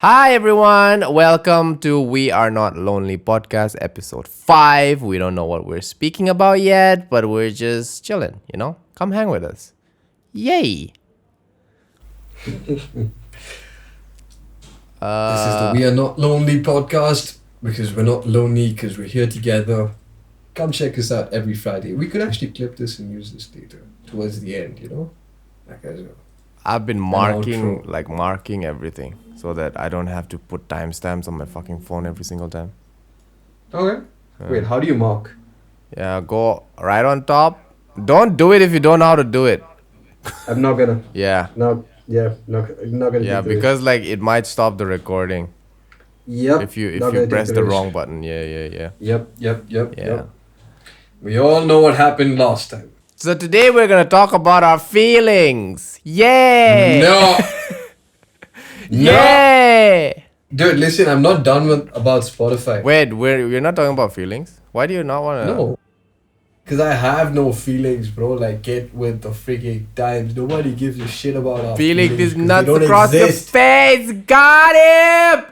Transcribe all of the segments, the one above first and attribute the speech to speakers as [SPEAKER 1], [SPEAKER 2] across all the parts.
[SPEAKER 1] Hi everyone, welcome to We Are Not Lonely podcast episode 5. We don't know what we're speaking about yet, but we're just chilling, Come hang with us. Yay.
[SPEAKER 2] This is the We Are Not Lonely podcast because we're not lonely because we're here together. Come check us out every Friday. We could actually clip this and use this later towards the end, Like as a
[SPEAKER 1] I've been marking everything so that I don't have to put timestamps on my fucking phone every single time.
[SPEAKER 2] Okay. Wait, how do you mark?
[SPEAKER 1] Yeah, go right on top. Don't do it if you don't know how to do it.
[SPEAKER 2] I'm not gonna.
[SPEAKER 1] Yeah.
[SPEAKER 2] Not gonna.
[SPEAKER 1] Yeah, because it might stop the recording.
[SPEAKER 2] Yep.
[SPEAKER 1] If you press the wrong button. Yeah.
[SPEAKER 2] Yep. We all know what happened last time.
[SPEAKER 1] So today we're gonna talk about our feelings. Yay!
[SPEAKER 2] No.
[SPEAKER 1] Yay!
[SPEAKER 2] Dude, listen, I'm not done about Spotify.
[SPEAKER 1] Wait, we're not talking about feelings? Why do you not wanna?
[SPEAKER 2] No. Because I have no feelings, bro. Like, get with the freaking times. Nobody gives a shit about our feelings.
[SPEAKER 1] Feeling these nuts across your face. Got him!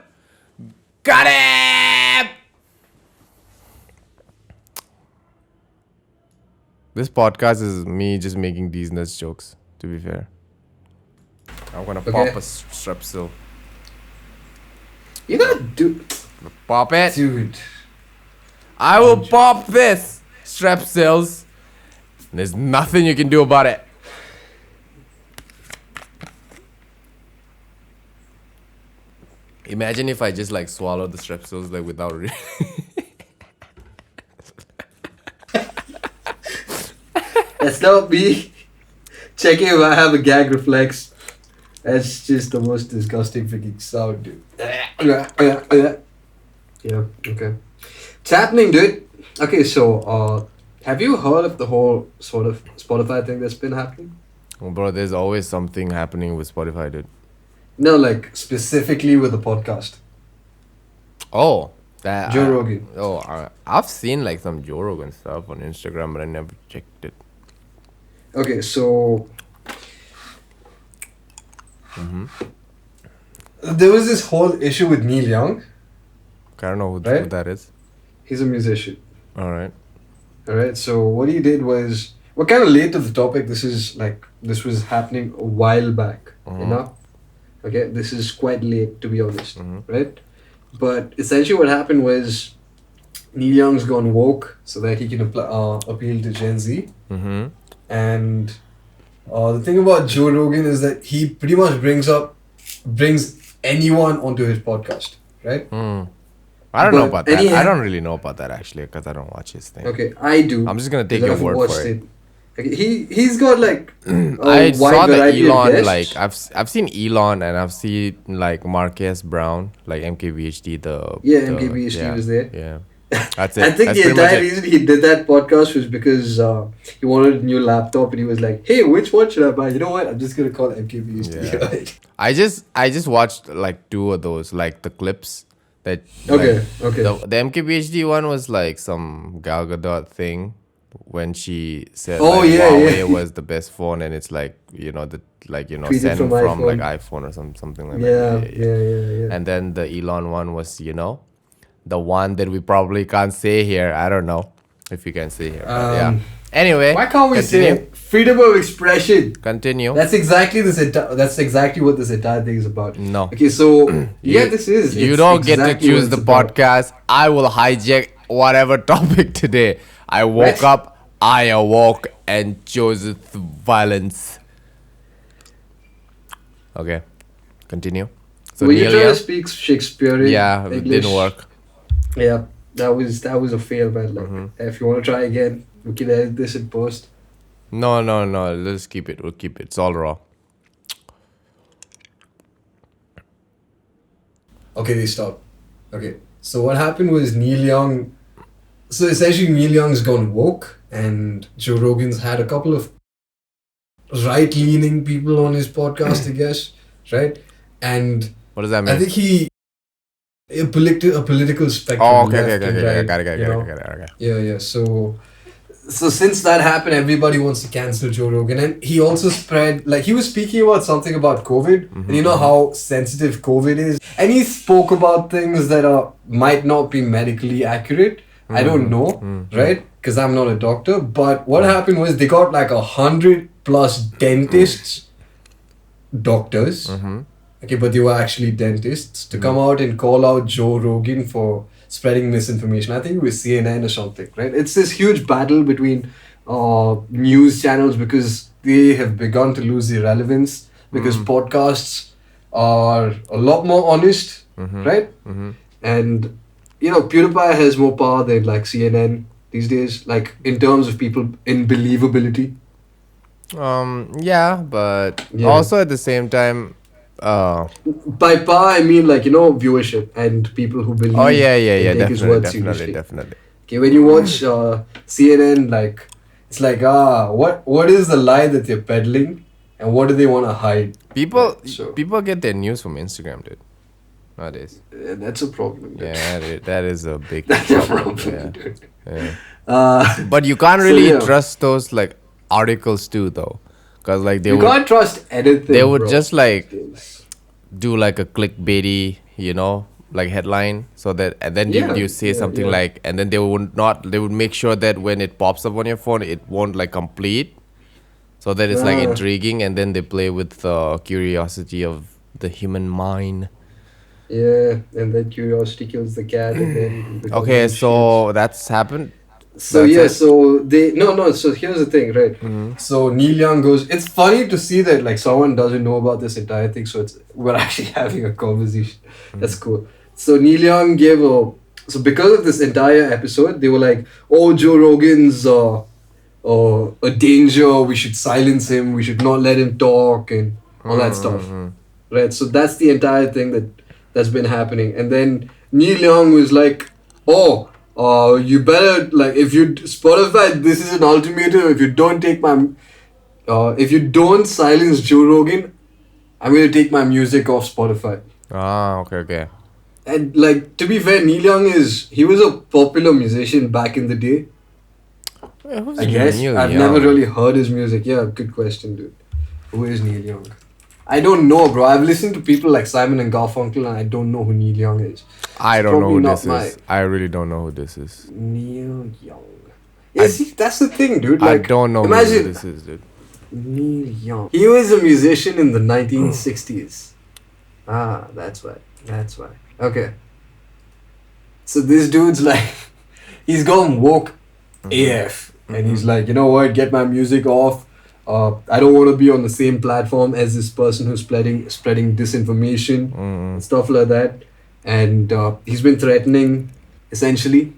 [SPEAKER 1] Got him! This podcast is me just making these nuts jokes, to be fair. I'm gonna pop a strepsil.
[SPEAKER 2] You gotta do...
[SPEAKER 1] Pop it.
[SPEAKER 2] Dude.
[SPEAKER 1] I will pop this strepsils. There's nothing you can do about it. Imagine if I just swallowed the strepsils without
[SPEAKER 2] That's not me checking if I have a gag reflex. That's just the most disgusting freaking sound, dude. Yeah, okay. It's happening, dude. Okay, so, have you heard of the whole sort of Spotify thing that's been happening?
[SPEAKER 1] Oh, bro, there's always something happening with Spotify, dude.
[SPEAKER 2] No, specifically with the podcast.
[SPEAKER 1] Oh, that
[SPEAKER 2] Joe Rogan.
[SPEAKER 1] I've seen some Joe Rogan stuff on Instagram, but I never checked it.
[SPEAKER 2] Okay, so... There was this whole issue with Neil Young.
[SPEAKER 1] I don't know who
[SPEAKER 2] Right?
[SPEAKER 1] that is.
[SPEAKER 2] He's a musician.
[SPEAKER 1] Alright.
[SPEAKER 2] Alright, so what he did was... We're kind of late to the topic. This was happening a while back, Okay, this is quite late, to be honest, right? But essentially what happened was Neil Young's gone woke so that he can appeal to Gen Z. And the thing about Joe Rogan is that he pretty much brings anyone onto his podcast, right?
[SPEAKER 1] I don't know about that. I don't really know about that actually because I don't watch his thing.
[SPEAKER 2] Okay, I do.
[SPEAKER 1] I'm just gonna take your word for it.
[SPEAKER 2] Okay, he's got
[SPEAKER 1] I saw that
[SPEAKER 2] variety of
[SPEAKER 1] Elon
[SPEAKER 2] guests.
[SPEAKER 1] I've seen Elon and I've seen Marquez Brown MKBHD
[SPEAKER 2] MKBHD was there.
[SPEAKER 1] Yeah. That's it.
[SPEAKER 2] I think
[SPEAKER 1] That's
[SPEAKER 2] the
[SPEAKER 1] pretty much
[SPEAKER 2] entire reason he did that podcast was because he wanted a new laptop and he was like, "Hey, which one should I buy? You know what? I'm just gonna call it MKBHD."
[SPEAKER 1] Yeah.
[SPEAKER 2] Right?
[SPEAKER 1] I just watched two of those the clips that
[SPEAKER 2] Okay.
[SPEAKER 1] the MKBHD one was some Gal Gadot thing when she said
[SPEAKER 2] Oh,
[SPEAKER 1] Huawei was the best phone and it's
[SPEAKER 2] Tweeted
[SPEAKER 1] sent
[SPEAKER 2] from
[SPEAKER 1] from
[SPEAKER 2] iPhone.
[SPEAKER 1] iPhone or something like
[SPEAKER 2] Yeah,
[SPEAKER 1] that.
[SPEAKER 2] yeah.
[SPEAKER 1] And then the Elon one was the one that we probably can't say here. I don't know if you can say here. But yeah. Anyway,
[SPEAKER 2] Why can't we say it? Freedom of expression?
[SPEAKER 1] Continue.
[SPEAKER 2] That's exactly what this entire thing is about.
[SPEAKER 1] No.
[SPEAKER 2] Okay, so this is.
[SPEAKER 1] You
[SPEAKER 2] it's
[SPEAKER 1] don't get to
[SPEAKER 2] exactly
[SPEAKER 1] choose
[SPEAKER 2] what
[SPEAKER 1] the
[SPEAKER 2] it's about.
[SPEAKER 1] podcast. I will hijack whatever topic today. I woke up, I awoke, and chose violence. Okay, continue. So
[SPEAKER 2] Were you
[SPEAKER 1] Neil
[SPEAKER 2] trying
[SPEAKER 1] Young?
[SPEAKER 2] to speak Shakespearean?
[SPEAKER 1] Yeah, it
[SPEAKER 2] English?
[SPEAKER 1] didn't work.
[SPEAKER 2] Yeah, that was a fail, man. If you want to try again, we can edit this in post.
[SPEAKER 1] No. Let's keep it. We'll keep it. It's all raw.
[SPEAKER 2] Okay, they stopped. Okay, so what happened was Neil Young. So essentially, Neil Young's gone woke, and Joe Rogan's had a couple of right-leaning people on his podcast, I guess, right? And
[SPEAKER 1] What does that mean?
[SPEAKER 2] I think a political spectrum.
[SPEAKER 1] Oh, okay.
[SPEAKER 2] left and right,
[SPEAKER 1] Got it.
[SPEAKER 2] you know?
[SPEAKER 1] Okay.
[SPEAKER 2] Yeah. So So since that happened, everybody wants to cancel Joe Rogan, and he also spread like he was speaking about something about COVID, and you know how sensitive COVID is, and he spoke about things that are might not be medically accurate. I don't know, right? Because I'm not a doctor. But what happened was they got like 100+ dentists, doctors, okay, but they were actually dentists to come out and call out Joe Rogan for spreading misinformation. I think it was CNN or something, right? It's this huge battle between news channels because they have begun to lose their relevance because podcasts are a lot more honest, right? And you know, PewDiePie has more power than like CNN these days, like in terms of people in believability.
[SPEAKER 1] Yeah, but
[SPEAKER 2] Yeah.
[SPEAKER 1] also at the same time,
[SPEAKER 2] By power, I mean like, you know, viewership and people who believe
[SPEAKER 1] oh yeah, yeah,
[SPEAKER 2] and
[SPEAKER 1] yeah,
[SPEAKER 2] take his
[SPEAKER 1] definitely,
[SPEAKER 2] word
[SPEAKER 1] definitely,
[SPEAKER 2] seriously.
[SPEAKER 1] definitely.
[SPEAKER 2] Okay, when you watch CNN, like it's like what is the lie that they're peddling, and what do they want to hide?
[SPEAKER 1] People,
[SPEAKER 2] Right, so
[SPEAKER 1] people get their news from Instagram, dude. Nowadays,
[SPEAKER 2] that's a problem. Dude.
[SPEAKER 1] yeah, that is a big
[SPEAKER 2] That's a
[SPEAKER 1] problem.
[SPEAKER 2] problem,
[SPEAKER 1] Yeah,
[SPEAKER 2] dude.
[SPEAKER 1] yeah. But you can't
[SPEAKER 2] So,
[SPEAKER 1] really
[SPEAKER 2] yeah.
[SPEAKER 1] trust those like articles too, though, because like
[SPEAKER 2] You can't trust anything.
[SPEAKER 1] they would
[SPEAKER 2] bro,
[SPEAKER 1] just like
[SPEAKER 2] these days.
[SPEAKER 1] do like a clickbaity, you know, like headline, so that and then
[SPEAKER 2] Yeah,
[SPEAKER 1] you say
[SPEAKER 2] yeah,
[SPEAKER 1] something
[SPEAKER 2] yeah.
[SPEAKER 1] like, and then they would make sure that when it pops up on your phone, it won't like complete, so that it's like
[SPEAKER 2] Ah.
[SPEAKER 1] intriguing, and then they play with the curiosity of the human mind.
[SPEAKER 2] Yeah, and then curiosity kills the cat, and then it becomes
[SPEAKER 1] Okay,
[SPEAKER 2] a shit.
[SPEAKER 1] so that's happened.
[SPEAKER 2] So
[SPEAKER 1] That's
[SPEAKER 2] yeah,
[SPEAKER 1] it?
[SPEAKER 2] so they no. So here's the thing, right? So Neil Young goes. It's funny to see that like someone doesn't know about this entire thing. So we're actually having a conversation. That's cool. So Neil Young gave a so because of this entire episode, they were like, "Oh, Joe Rogan's a danger. We should silence him. We should not let him talk and all that stuff." Right. So that's the entire thing that's been happening. And then Neil Young was like, "Oh, you better like if you Spotify. This is an ultimatum. If you don't take my, if you don't silence Joe Rogan, I'm gonna take my music off Spotify."
[SPEAKER 1] Ah, okay, okay.
[SPEAKER 2] And like to be fair, Neil Young he was a popular musician back in the day.
[SPEAKER 1] Who's
[SPEAKER 2] I guess
[SPEAKER 1] Neil
[SPEAKER 2] I've
[SPEAKER 1] Young?
[SPEAKER 2] never really heard his music. Yeah, good question, dude. Who is Neil Young? I don't know, bro. I've listened to people like Simon and Garfunkel, and I don't know who Neil Young is.
[SPEAKER 1] I
[SPEAKER 2] It's
[SPEAKER 1] don't know
[SPEAKER 2] probably
[SPEAKER 1] who
[SPEAKER 2] not
[SPEAKER 1] this
[SPEAKER 2] my-
[SPEAKER 1] is. I really don't know who this is.
[SPEAKER 2] Neil Young. Yeah, see, that's the thing, dude.
[SPEAKER 1] I
[SPEAKER 2] Like,
[SPEAKER 1] don't know
[SPEAKER 2] imagine
[SPEAKER 1] who this is, dude.
[SPEAKER 2] Neil Young. He was a musician in the 1960s. Ah, that's why. That's why. Okay. So this dude's like, he's gone woke AF, and he's like, you know what? Get my music off. I don't want to be on the same platform as this person who's spreading disinformation and stuff like that. And he's been threatening, essentially.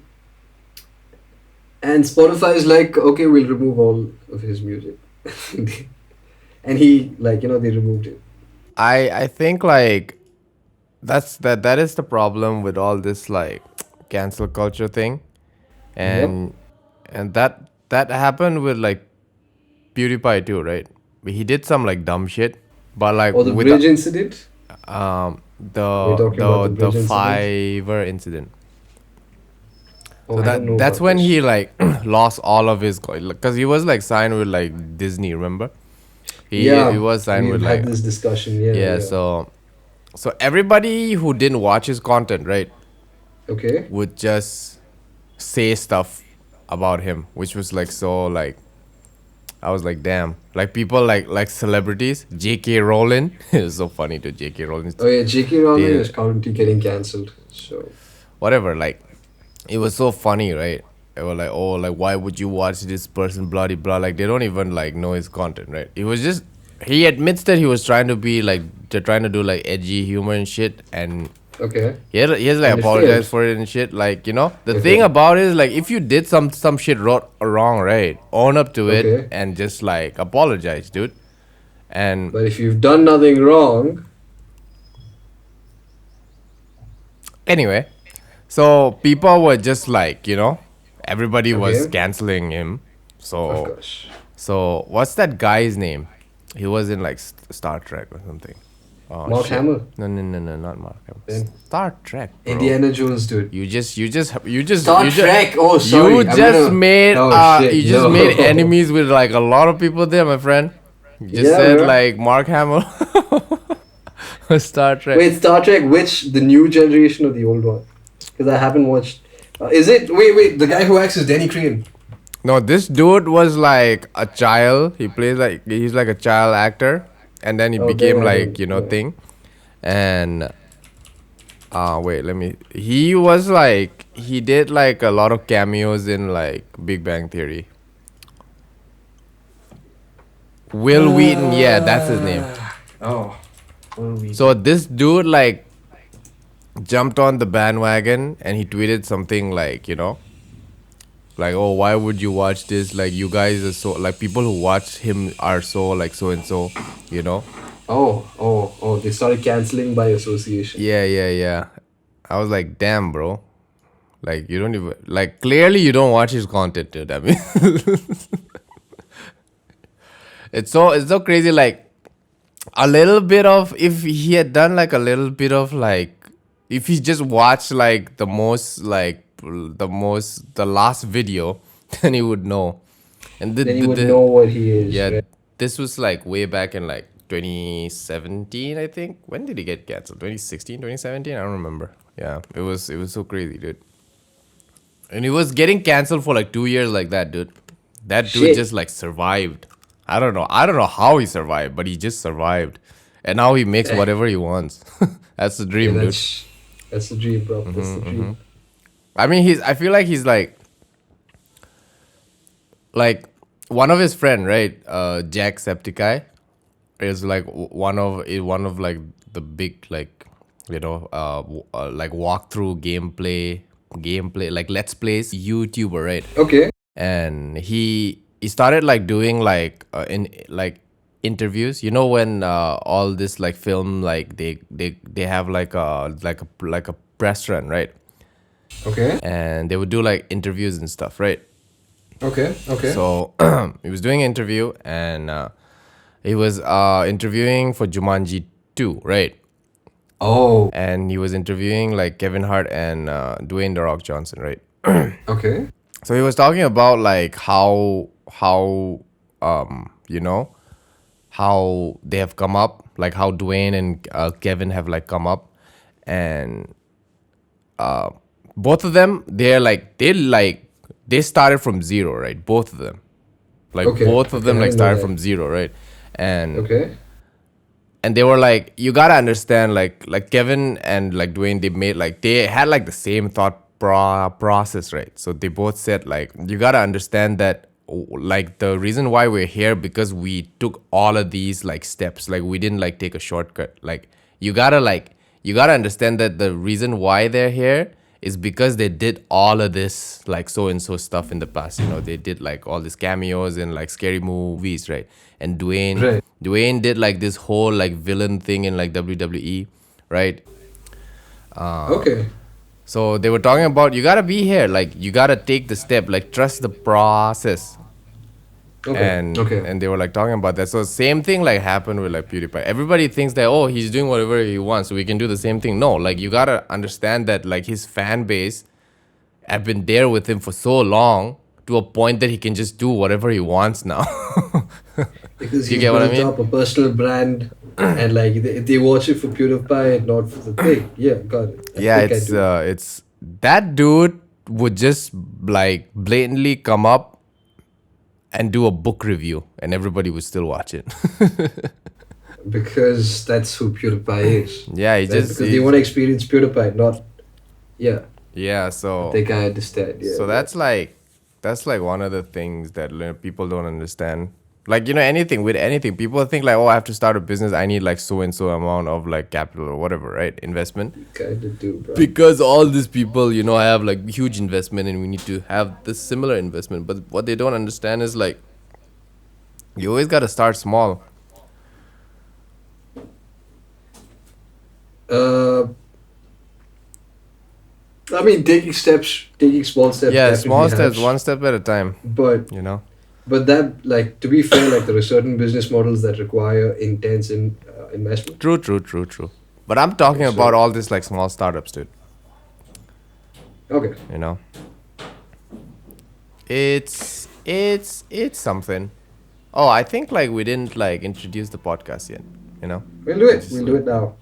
[SPEAKER 2] And Spotify is like, okay, we'll remove all of his music. And he, like, you know, they removed it.
[SPEAKER 1] I think like that is the problem with all this like cancel culture thing, and that happened with like PewDiePie too, right? He did some like dumb shit, but like
[SPEAKER 2] Or the
[SPEAKER 1] with
[SPEAKER 2] bridge incident.
[SPEAKER 1] the
[SPEAKER 2] talking about the bridge incident?
[SPEAKER 1] Fiverr incident.
[SPEAKER 2] Oh,
[SPEAKER 1] So
[SPEAKER 2] I don't know
[SPEAKER 1] that's
[SPEAKER 2] about
[SPEAKER 1] when
[SPEAKER 2] this.
[SPEAKER 1] he like lost all of his because he was like signed with like Disney, remember? He was signed
[SPEAKER 2] we've
[SPEAKER 1] with
[SPEAKER 2] had
[SPEAKER 1] like
[SPEAKER 2] this discussion. Yeah,
[SPEAKER 1] yeah. So everybody who didn't watch his content, right,
[SPEAKER 2] Okay.
[SPEAKER 1] would just say stuff about him, which was like so like I was like, damn. Like people like celebrities, J.K. Rowling. It was so funny to J.K. Rowling.
[SPEAKER 2] Oh yeah, J.K. Rowling
[SPEAKER 1] Yeah.
[SPEAKER 2] is currently getting cancelled. So
[SPEAKER 1] Whatever, like it was so funny, right? They were like, oh, like why would you watch this person, blah blah blah. Like they don't even like know his content, right? It was just he admits that he was trying to be like they're trying to do like edgy humor and shit, and
[SPEAKER 2] okay.
[SPEAKER 1] he has like
[SPEAKER 2] And it
[SPEAKER 1] apologized
[SPEAKER 2] failed.
[SPEAKER 1] for it and shit. Like, you know, the
[SPEAKER 2] Okay.
[SPEAKER 1] thing about it is like if you did some shit wrong, right? Own up to it
[SPEAKER 2] Okay.
[SPEAKER 1] and just like apologize, dude. And
[SPEAKER 2] But if you've done nothing wrong,
[SPEAKER 1] anyway, so people were just like, you know, everybody was
[SPEAKER 2] Okay.
[SPEAKER 1] canceling him.
[SPEAKER 2] of
[SPEAKER 1] So
[SPEAKER 2] course.
[SPEAKER 1] what's that guy's name? He was in like Star Trek or something. Oh,
[SPEAKER 2] Mark
[SPEAKER 1] shit.
[SPEAKER 2] Hamill.
[SPEAKER 1] No, not Mark Hamill.
[SPEAKER 2] Then
[SPEAKER 1] Star Trek, bro.
[SPEAKER 2] Indiana Jones, dude.
[SPEAKER 1] You just
[SPEAKER 2] Star Trek. Oh, sorry.
[SPEAKER 1] You
[SPEAKER 2] I'm
[SPEAKER 1] just
[SPEAKER 2] gonna-
[SPEAKER 1] made
[SPEAKER 2] Oh, shit,
[SPEAKER 1] you just
[SPEAKER 2] no.
[SPEAKER 1] made enemies with like a lot of people there, my friend. You just
[SPEAKER 2] Yeah,
[SPEAKER 1] said
[SPEAKER 2] bro.
[SPEAKER 1] like Mark Hamill. Star Trek.
[SPEAKER 2] Wait, Star Trek, which? The new generation or the old one? Because I haven't watched. Is it? Wait, the guy who acts as Danny Crane.
[SPEAKER 1] No, this dude was like a child. He plays like he's like a child actor, and then he
[SPEAKER 2] Oh,
[SPEAKER 1] became
[SPEAKER 2] then I
[SPEAKER 1] like
[SPEAKER 2] don't.
[SPEAKER 1] you know
[SPEAKER 2] Yeah.
[SPEAKER 1] thing. And wait, let me. He was like he did like a lot of cameos in like Big Bang Theory. Will Wheaton, yeah, that's his name.
[SPEAKER 2] Oh. Will Wheaton.
[SPEAKER 1] So this dude like jumped on the bandwagon and he tweeted something like, you know, like, oh, why would you watch this? Like, you guys are so like people who watch him are so like so and so, you know.
[SPEAKER 2] Oh, they started cancelling by association.
[SPEAKER 1] Yeah. I was like, damn, bro. Like, you don't even like clearly you don't watch his content, dude. I mean, it's so crazy. Like, a little bit of if he had done like a little bit of like if he just watched like the last video, then he would know. And
[SPEAKER 2] Then you would know what he is.
[SPEAKER 1] yeah,
[SPEAKER 2] Right?
[SPEAKER 1] this was like way back in like 2017, I think. When did he get canceled? 2016, 2017? I don't remember. Yeah, it was so crazy, dude. And he was getting canceled for like 2 years like that, dude. That dude
[SPEAKER 2] Shit.
[SPEAKER 1] just like survived. I don't know how he survived, but he just survived. And now he makes whatever he wants. That's the dream,
[SPEAKER 2] Yeah,
[SPEAKER 1] dude.
[SPEAKER 2] that's the dream, bro. That's the dream.
[SPEAKER 1] I mean, I feel like he's like one of his friend, right? Jacksepticeye is like one of like the big like you know like walkthrough gameplay like let's plays YouTuber, right?
[SPEAKER 2] Okay.
[SPEAKER 1] And he started like doing like in like interviews, you know, when all this like film like they have like a press run, right?
[SPEAKER 2] Okay.
[SPEAKER 1] And they would do like interviews and stuff, right?
[SPEAKER 2] Okay.
[SPEAKER 1] So he was doing an interview and he was interviewing for Jumanji 2, right?
[SPEAKER 2] Oh.
[SPEAKER 1] And he was interviewing like Kevin Hart and Dwayne The Rock Johnson, right?
[SPEAKER 2] Okay.
[SPEAKER 1] So he was talking about like how you know how they have come up, like how Dwayne and Kevin have like come up, and both of them they started from zero, right? Both of them, like
[SPEAKER 2] Okay,
[SPEAKER 1] both of
[SPEAKER 2] okay,
[SPEAKER 1] them
[SPEAKER 2] I
[SPEAKER 1] like
[SPEAKER 2] didn't know
[SPEAKER 1] started
[SPEAKER 2] that.
[SPEAKER 1] from zero, right? And
[SPEAKER 2] Okay.
[SPEAKER 1] they were like, you gotta understand, like Kevin and like Dwayne, they had like the same thought process, right? So they both said like, you gotta understand that like the reason why we're here because we took all of these like steps, like we didn't like take a shortcut. Like you gotta understand that the reason why they're here is because they did all of this like so and so stuff in the past. You know, they did like all these cameos in like scary movies, right? And
[SPEAKER 2] Right.
[SPEAKER 1] Dwayne did like this whole like villain thing in like WWE, right?
[SPEAKER 2] Okay.
[SPEAKER 1] So they were talking about you gotta be here, like you gotta take the step, like trust the process.
[SPEAKER 2] Okay.
[SPEAKER 1] And
[SPEAKER 2] Okay.
[SPEAKER 1] and they were like talking about that. So same thing like happened with like PewDiePie. Everybody thinks that, oh, he's doing whatever he wants, so we can do the same thing. No, like you gotta understand that like his fan base have been there with him for so long to a point that he can just do whatever he wants now.
[SPEAKER 2] Because
[SPEAKER 1] You
[SPEAKER 2] he's
[SPEAKER 1] get what I
[SPEAKER 2] built
[SPEAKER 1] mean?
[SPEAKER 2] up a personal brand, and like they watch it for PewDiePie and not for the thing. Yeah, got it. I
[SPEAKER 1] Yeah,
[SPEAKER 2] think I do.
[SPEAKER 1] it's that dude would just like blatantly come up and do a book review and everybody would still watch it.
[SPEAKER 2] Because that's who PewDiePie is.
[SPEAKER 1] Yeah, he
[SPEAKER 2] Right?
[SPEAKER 1] just
[SPEAKER 2] Because they want to experience PewDiePie, not. Yeah,
[SPEAKER 1] yeah,
[SPEAKER 2] I
[SPEAKER 1] so
[SPEAKER 2] think I understand. Yeah.
[SPEAKER 1] so that's like one of the things that people don't understand. Like, you know, anything people think like, oh, I have to start a business, I need like so and so amount of like capital or whatever, right? Investment.
[SPEAKER 2] Kind of do, bro.
[SPEAKER 1] Because all these people, you know, have like huge investment and we need to have this similar investment. But what they don't understand is like, you always got to start small.
[SPEAKER 2] I mean, taking small steps.
[SPEAKER 1] Yeah,
[SPEAKER 2] definitely
[SPEAKER 1] small steps,
[SPEAKER 2] helps.
[SPEAKER 1] one step at a time,
[SPEAKER 2] But
[SPEAKER 1] you know?
[SPEAKER 2] But that, like, to be fair, like there are certain business models that require intense investment.
[SPEAKER 1] True. But I'm talking
[SPEAKER 2] Okay, so-
[SPEAKER 1] about all this like small startups, dude.
[SPEAKER 2] Okay.
[SPEAKER 1] You know, it's something. Oh, I think like we didn't like introduce the podcast yet. You know.
[SPEAKER 2] We'll do it. We'll do it now.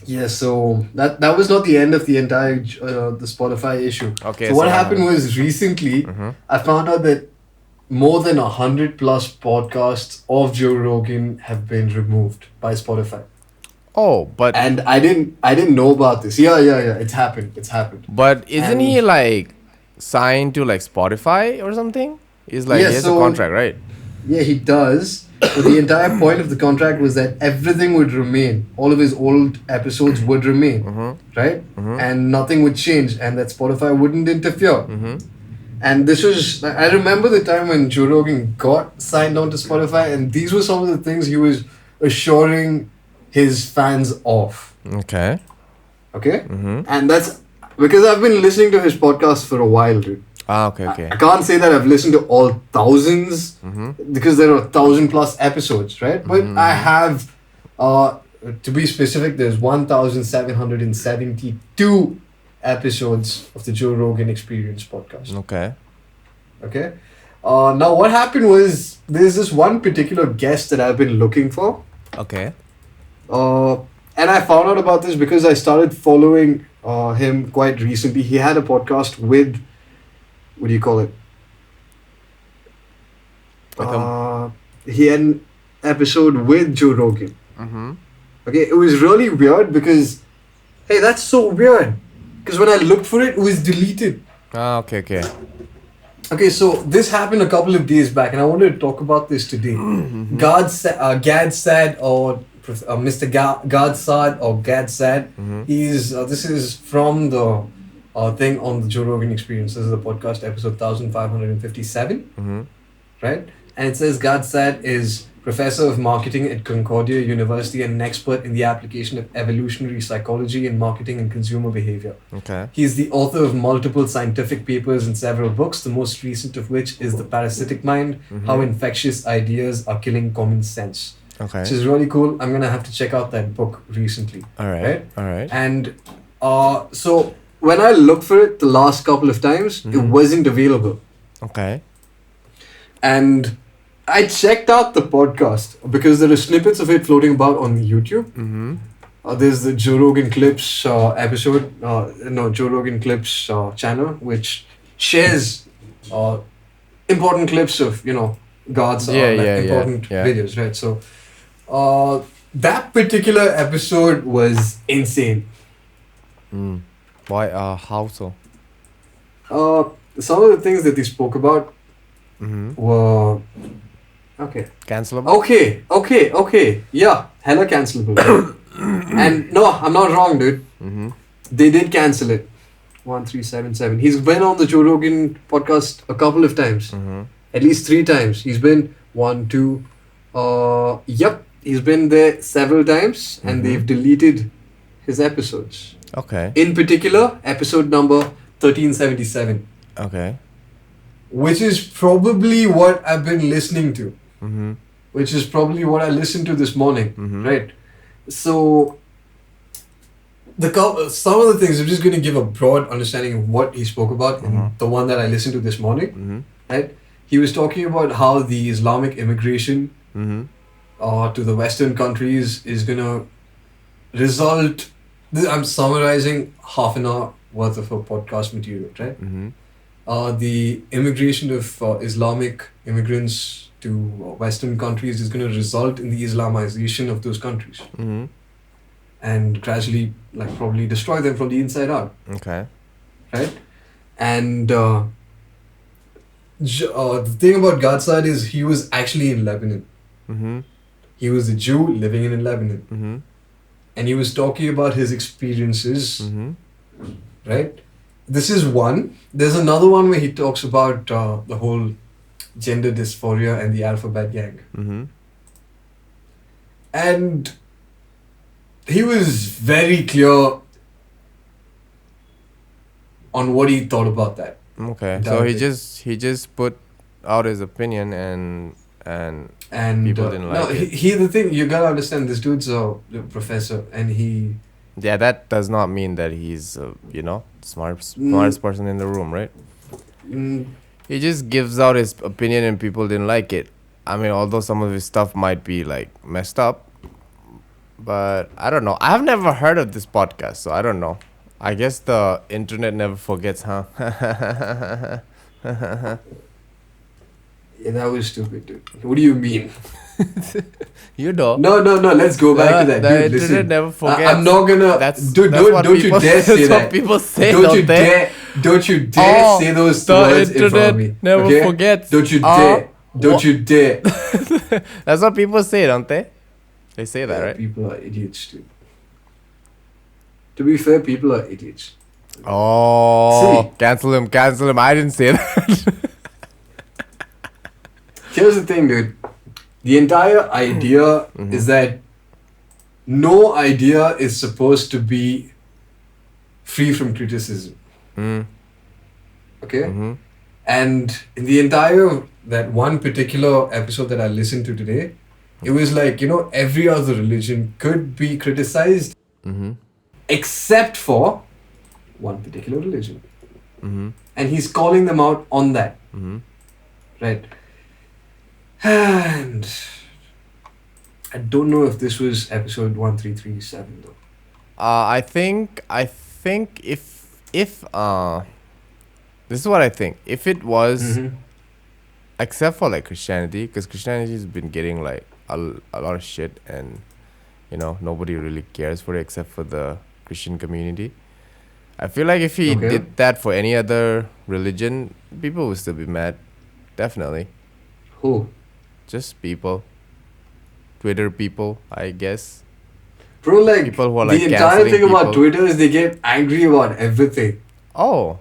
[SPEAKER 2] Yeah, so that was not the end of the entire the Spotify issue.
[SPEAKER 1] Okay,
[SPEAKER 2] So
[SPEAKER 1] so
[SPEAKER 2] what
[SPEAKER 1] what
[SPEAKER 2] happened
[SPEAKER 1] happened?
[SPEAKER 2] was recently I found out that more than 100+ podcasts of Joe Rogan have been removed by Spotify,
[SPEAKER 1] Oh, but
[SPEAKER 2] and I didn't know about this. Yeah. It's happened. It's happened.
[SPEAKER 1] but isn't he
[SPEAKER 2] And-
[SPEAKER 1] like signed to like Spotify or something? He's like
[SPEAKER 2] Yeah,
[SPEAKER 1] he has a
[SPEAKER 2] so-
[SPEAKER 1] contract, right?
[SPEAKER 2] Yeah, he does. But the entire point of the contract was that everything would remain. All of his old episodes would remain, right? And nothing would change, and that Spotify wouldn't interfere. And this was, I remember the time when Joe Rogan got signed on to Spotify, and these were some of the things he was assuring his fans of.
[SPEAKER 1] Okay.
[SPEAKER 2] Okay? And that's because I've been listening to his podcast for a while, dude.
[SPEAKER 1] Ah, okay.
[SPEAKER 2] I can't say that I've listened to all thousands because there are 1,000+ episodes, right? But I have, to be specific, there's 1,772 episodes of the Joe Rogan Experience podcast.
[SPEAKER 1] Okay.
[SPEAKER 2] Okay. Now, what happened was there's this one particular guest that I've been looking for.
[SPEAKER 1] Okay.
[SPEAKER 2] And I found out about this because I started following him quite recently. He had a podcast with, what do you call it? He had an episode with Joe Rogan. Okay, it was really weird because, hey, that's so weird. Because when I looked for it, it was deleted.
[SPEAKER 1] Ah, okay.
[SPEAKER 2] Okay, so this happened a couple of days back, and I wanted to talk about this today. Gad Saad or Mr. Gad Saad or Gad Saad. He's this is from the thing on the Joe Rogan Experience. This is the podcast episode 1557, right? And it says Gad Saad is professor of marketing at Concordia University and an expert in the application of evolutionary psychology in marketing and consumer behavior.
[SPEAKER 1] Okay.
[SPEAKER 2] He is the author of multiple scientific papers and several books, the most recent of which is The Parasitic Mind, How Infectious Ideas Are Killing Common Sense.
[SPEAKER 1] Okay.
[SPEAKER 2] Which is really cool. I'm going to have to check out that book recently.
[SPEAKER 1] All right.
[SPEAKER 2] And so when I looked for it the last couple of times, it wasn't available.
[SPEAKER 1] Okay.
[SPEAKER 2] And I checked out the podcast because there are snippets of it floating about on YouTube. There's the Joe Rogan Clips episode, Joe Rogan Clips channel, which shares important clips of, God's important videos, right? So that particular episode was insane.
[SPEAKER 1] Why? How so?
[SPEAKER 2] Some of the things that they spoke about were okay.
[SPEAKER 1] Cancelable?
[SPEAKER 2] Okay. Yeah, hella cancelable. And no, I'm not wrong, dude. They did cancel it. 1377. He's been on the Joe Rogan podcast a couple of times. At least 3 times. He's been 1, 2. He's been there several times, and they've deleted his episodes.
[SPEAKER 1] Okay.
[SPEAKER 2] In particular, episode number 1377.
[SPEAKER 1] Okay.
[SPEAKER 2] Which is probably what I've been listening to. Which is probably what I listened to this morning. Right? So, some of the things, I'm just going to give a broad understanding of what he spoke about in the one that I listened to this morning. Right? He was talking about how the Islamic immigration to the Western countries is going to result... I'm summarizing half an hour worth of a podcast material, right? The immigration of Islamic immigrants to Western countries is going to result in the Islamization of those countries. And gradually, probably destroy them from the inside out.
[SPEAKER 1] Okay.
[SPEAKER 2] Right? And the thing about Gad Saad is he was actually in Lebanon. He was a Jew living in Lebanon. And he was talking about his experiences, right? This is one. There's another one where he talks about the whole gender dysphoria and the alphabet gang. And he was very clear on what he thought about that.
[SPEAKER 1] Okay. So he just put out his opinion and and
[SPEAKER 2] And
[SPEAKER 1] people didn't like it.
[SPEAKER 2] he the thing you gotta understand. This dude's a professor, and he.
[SPEAKER 1] Yeah, that does not mean that he's smartest person in the room, right?
[SPEAKER 2] Mm,
[SPEAKER 1] He just gives out his opinion and people didn't like it. I mean, although some of his stuff might be like messed up, but I don't know. I've never heard of this podcast, so I don't know. I guess the internet never forgets, huh?
[SPEAKER 2] yeah, that was stupid, dude. What do you mean?
[SPEAKER 1] You know.
[SPEAKER 2] No. Let's go back to that,
[SPEAKER 1] the
[SPEAKER 2] dude.
[SPEAKER 1] internet
[SPEAKER 2] Listen,
[SPEAKER 1] never forgets.
[SPEAKER 2] I'm not gonna. Dude, don't you
[SPEAKER 1] people-
[SPEAKER 2] dare say
[SPEAKER 1] that's
[SPEAKER 2] that.
[SPEAKER 1] what people say,
[SPEAKER 2] Don't you
[SPEAKER 1] don't they?
[SPEAKER 2] dare! Don't you dare say those
[SPEAKER 1] The
[SPEAKER 2] words in front of
[SPEAKER 1] internet
[SPEAKER 2] me.
[SPEAKER 1] never
[SPEAKER 2] okay?
[SPEAKER 1] forgets.
[SPEAKER 2] Don't you dare! Don't you dare!
[SPEAKER 1] That's what people say, don't they? They say that, right?
[SPEAKER 2] People are idiots, dude. To be fair, people are idiots.
[SPEAKER 1] Oh,
[SPEAKER 2] See.
[SPEAKER 1] cancel him. I didn't say that.
[SPEAKER 2] Here's the thing, dude. The entire idea is that no idea is supposed to be free from criticism.
[SPEAKER 1] Mm.
[SPEAKER 2] Okay?
[SPEAKER 1] Mm-hmm.
[SPEAKER 2] And in the entire, that one particular episode that I listened to today, it was like, every other religion could be criticized
[SPEAKER 1] Mm-hmm.
[SPEAKER 2] except for one particular religion.
[SPEAKER 1] Mm-hmm.
[SPEAKER 2] And he's calling them out on that.
[SPEAKER 1] Mm-hmm.
[SPEAKER 2] Right? And I don't know if this was episode 1337 though.
[SPEAKER 1] I think if this is what I think. If it was, except for like Christianity, because Christianity has been getting like a lot of shit, and nobody really cares for it except for the Christian community. I feel like if he did that for any other religion, people would still be mad. Definitely.
[SPEAKER 2] Who?
[SPEAKER 1] Just people. Twitter people, I guess.
[SPEAKER 2] Bro, like,
[SPEAKER 1] People who are, like,
[SPEAKER 2] the entire thing
[SPEAKER 1] cancelling
[SPEAKER 2] about
[SPEAKER 1] people.
[SPEAKER 2] Twitter is they get angry about everything.
[SPEAKER 1] Oh.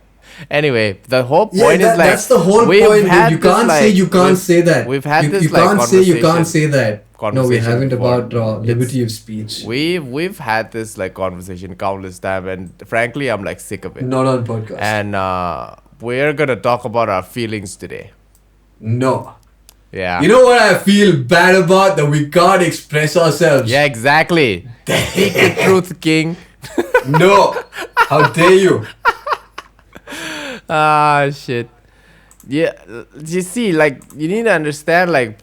[SPEAKER 1] Anyway, the whole point is like
[SPEAKER 2] that's the whole
[SPEAKER 1] we've
[SPEAKER 2] point.
[SPEAKER 1] had
[SPEAKER 2] You
[SPEAKER 1] this,
[SPEAKER 2] can't
[SPEAKER 1] like,
[SPEAKER 2] say you can't
[SPEAKER 1] we've-
[SPEAKER 2] say that.
[SPEAKER 1] We've had
[SPEAKER 2] you,
[SPEAKER 1] this
[SPEAKER 2] you
[SPEAKER 1] like
[SPEAKER 2] can't say you can't
[SPEAKER 1] conversation-
[SPEAKER 2] say that. No, we
[SPEAKER 1] conversation
[SPEAKER 2] haven't
[SPEAKER 1] before.
[SPEAKER 2] about liberty of speech.
[SPEAKER 1] We've had this like conversation countless times, and frankly, I'm like sick of it.
[SPEAKER 2] Not on podcast.
[SPEAKER 1] And we're gonna talk about our feelings today.
[SPEAKER 2] No.
[SPEAKER 1] Yeah.
[SPEAKER 2] You know what I feel bad about? That we can't express ourselves.
[SPEAKER 1] Yeah, exactly. Speak the truth, King.
[SPEAKER 2] No. How dare you?
[SPEAKER 1] Ah, shit. Yeah, you see, like, you need to understand, like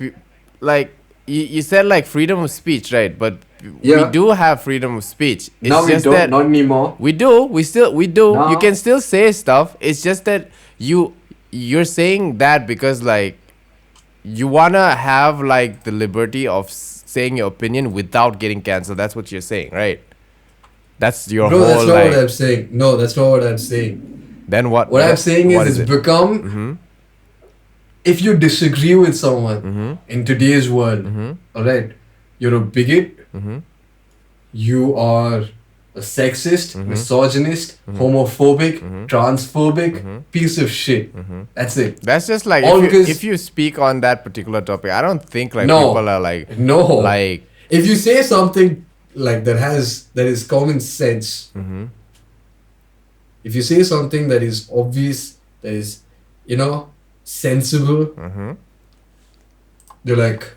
[SPEAKER 1] you said, like, freedom of speech, right? But
[SPEAKER 2] Yeah.
[SPEAKER 1] we do have freedom of speech. It's
[SPEAKER 2] Now we
[SPEAKER 1] just
[SPEAKER 2] don't.
[SPEAKER 1] that
[SPEAKER 2] Not anymore.
[SPEAKER 1] we do. We do.
[SPEAKER 2] No.
[SPEAKER 1] You can still say stuff. It's just that you're saying that because, like, you wanna have like the liberty of saying your opinion without getting cancelled. That's what you're saying, right? That's your
[SPEAKER 2] Bro,
[SPEAKER 1] whole
[SPEAKER 2] that's not
[SPEAKER 1] like.
[SPEAKER 2] what I'm saying. No, that's not what I'm saying.
[SPEAKER 1] Then what?
[SPEAKER 2] What I'm saying
[SPEAKER 1] what
[SPEAKER 2] is it's
[SPEAKER 1] it?
[SPEAKER 2] become...
[SPEAKER 1] Mm-hmm.
[SPEAKER 2] If you disagree with someone
[SPEAKER 1] Mm-hmm.
[SPEAKER 2] in today's world,
[SPEAKER 1] Mm-hmm.
[SPEAKER 2] alright, you're a bigot,
[SPEAKER 1] Mm-hmm.
[SPEAKER 2] you are a sexist,
[SPEAKER 1] Mhm.
[SPEAKER 2] misogynist,
[SPEAKER 1] Mhm.
[SPEAKER 2] homophobic,
[SPEAKER 1] Mhm.
[SPEAKER 2] transphobic,
[SPEAKER 1] Mhm.
[SPEAKER 2] piece of shit.
[SPEAKER 1] Mm-hmm.
[SPEAKER 2] That's it.
[SPEAKER 1] That's just like
[SPEAKER 2] All
[SPEAKER 1] if
[SPEAKER 2] because-
[SPEAKER 1] you speak on that particular topic, I don't think like
[SPEAKER 2] No.
[SPEAKER 1] people are like
[SPEAKER 2] No.
[SPEAKER 1] like.
[SPEAKER 2] If you say something like that is common sense,
[SPEAKER 1] Mm-hmm.
[SPEAKER 2] if you say something that is obvious, that is, sensible,
[SPEAKER 1] Mm-hmm.
[SPEAKER 2] they're like,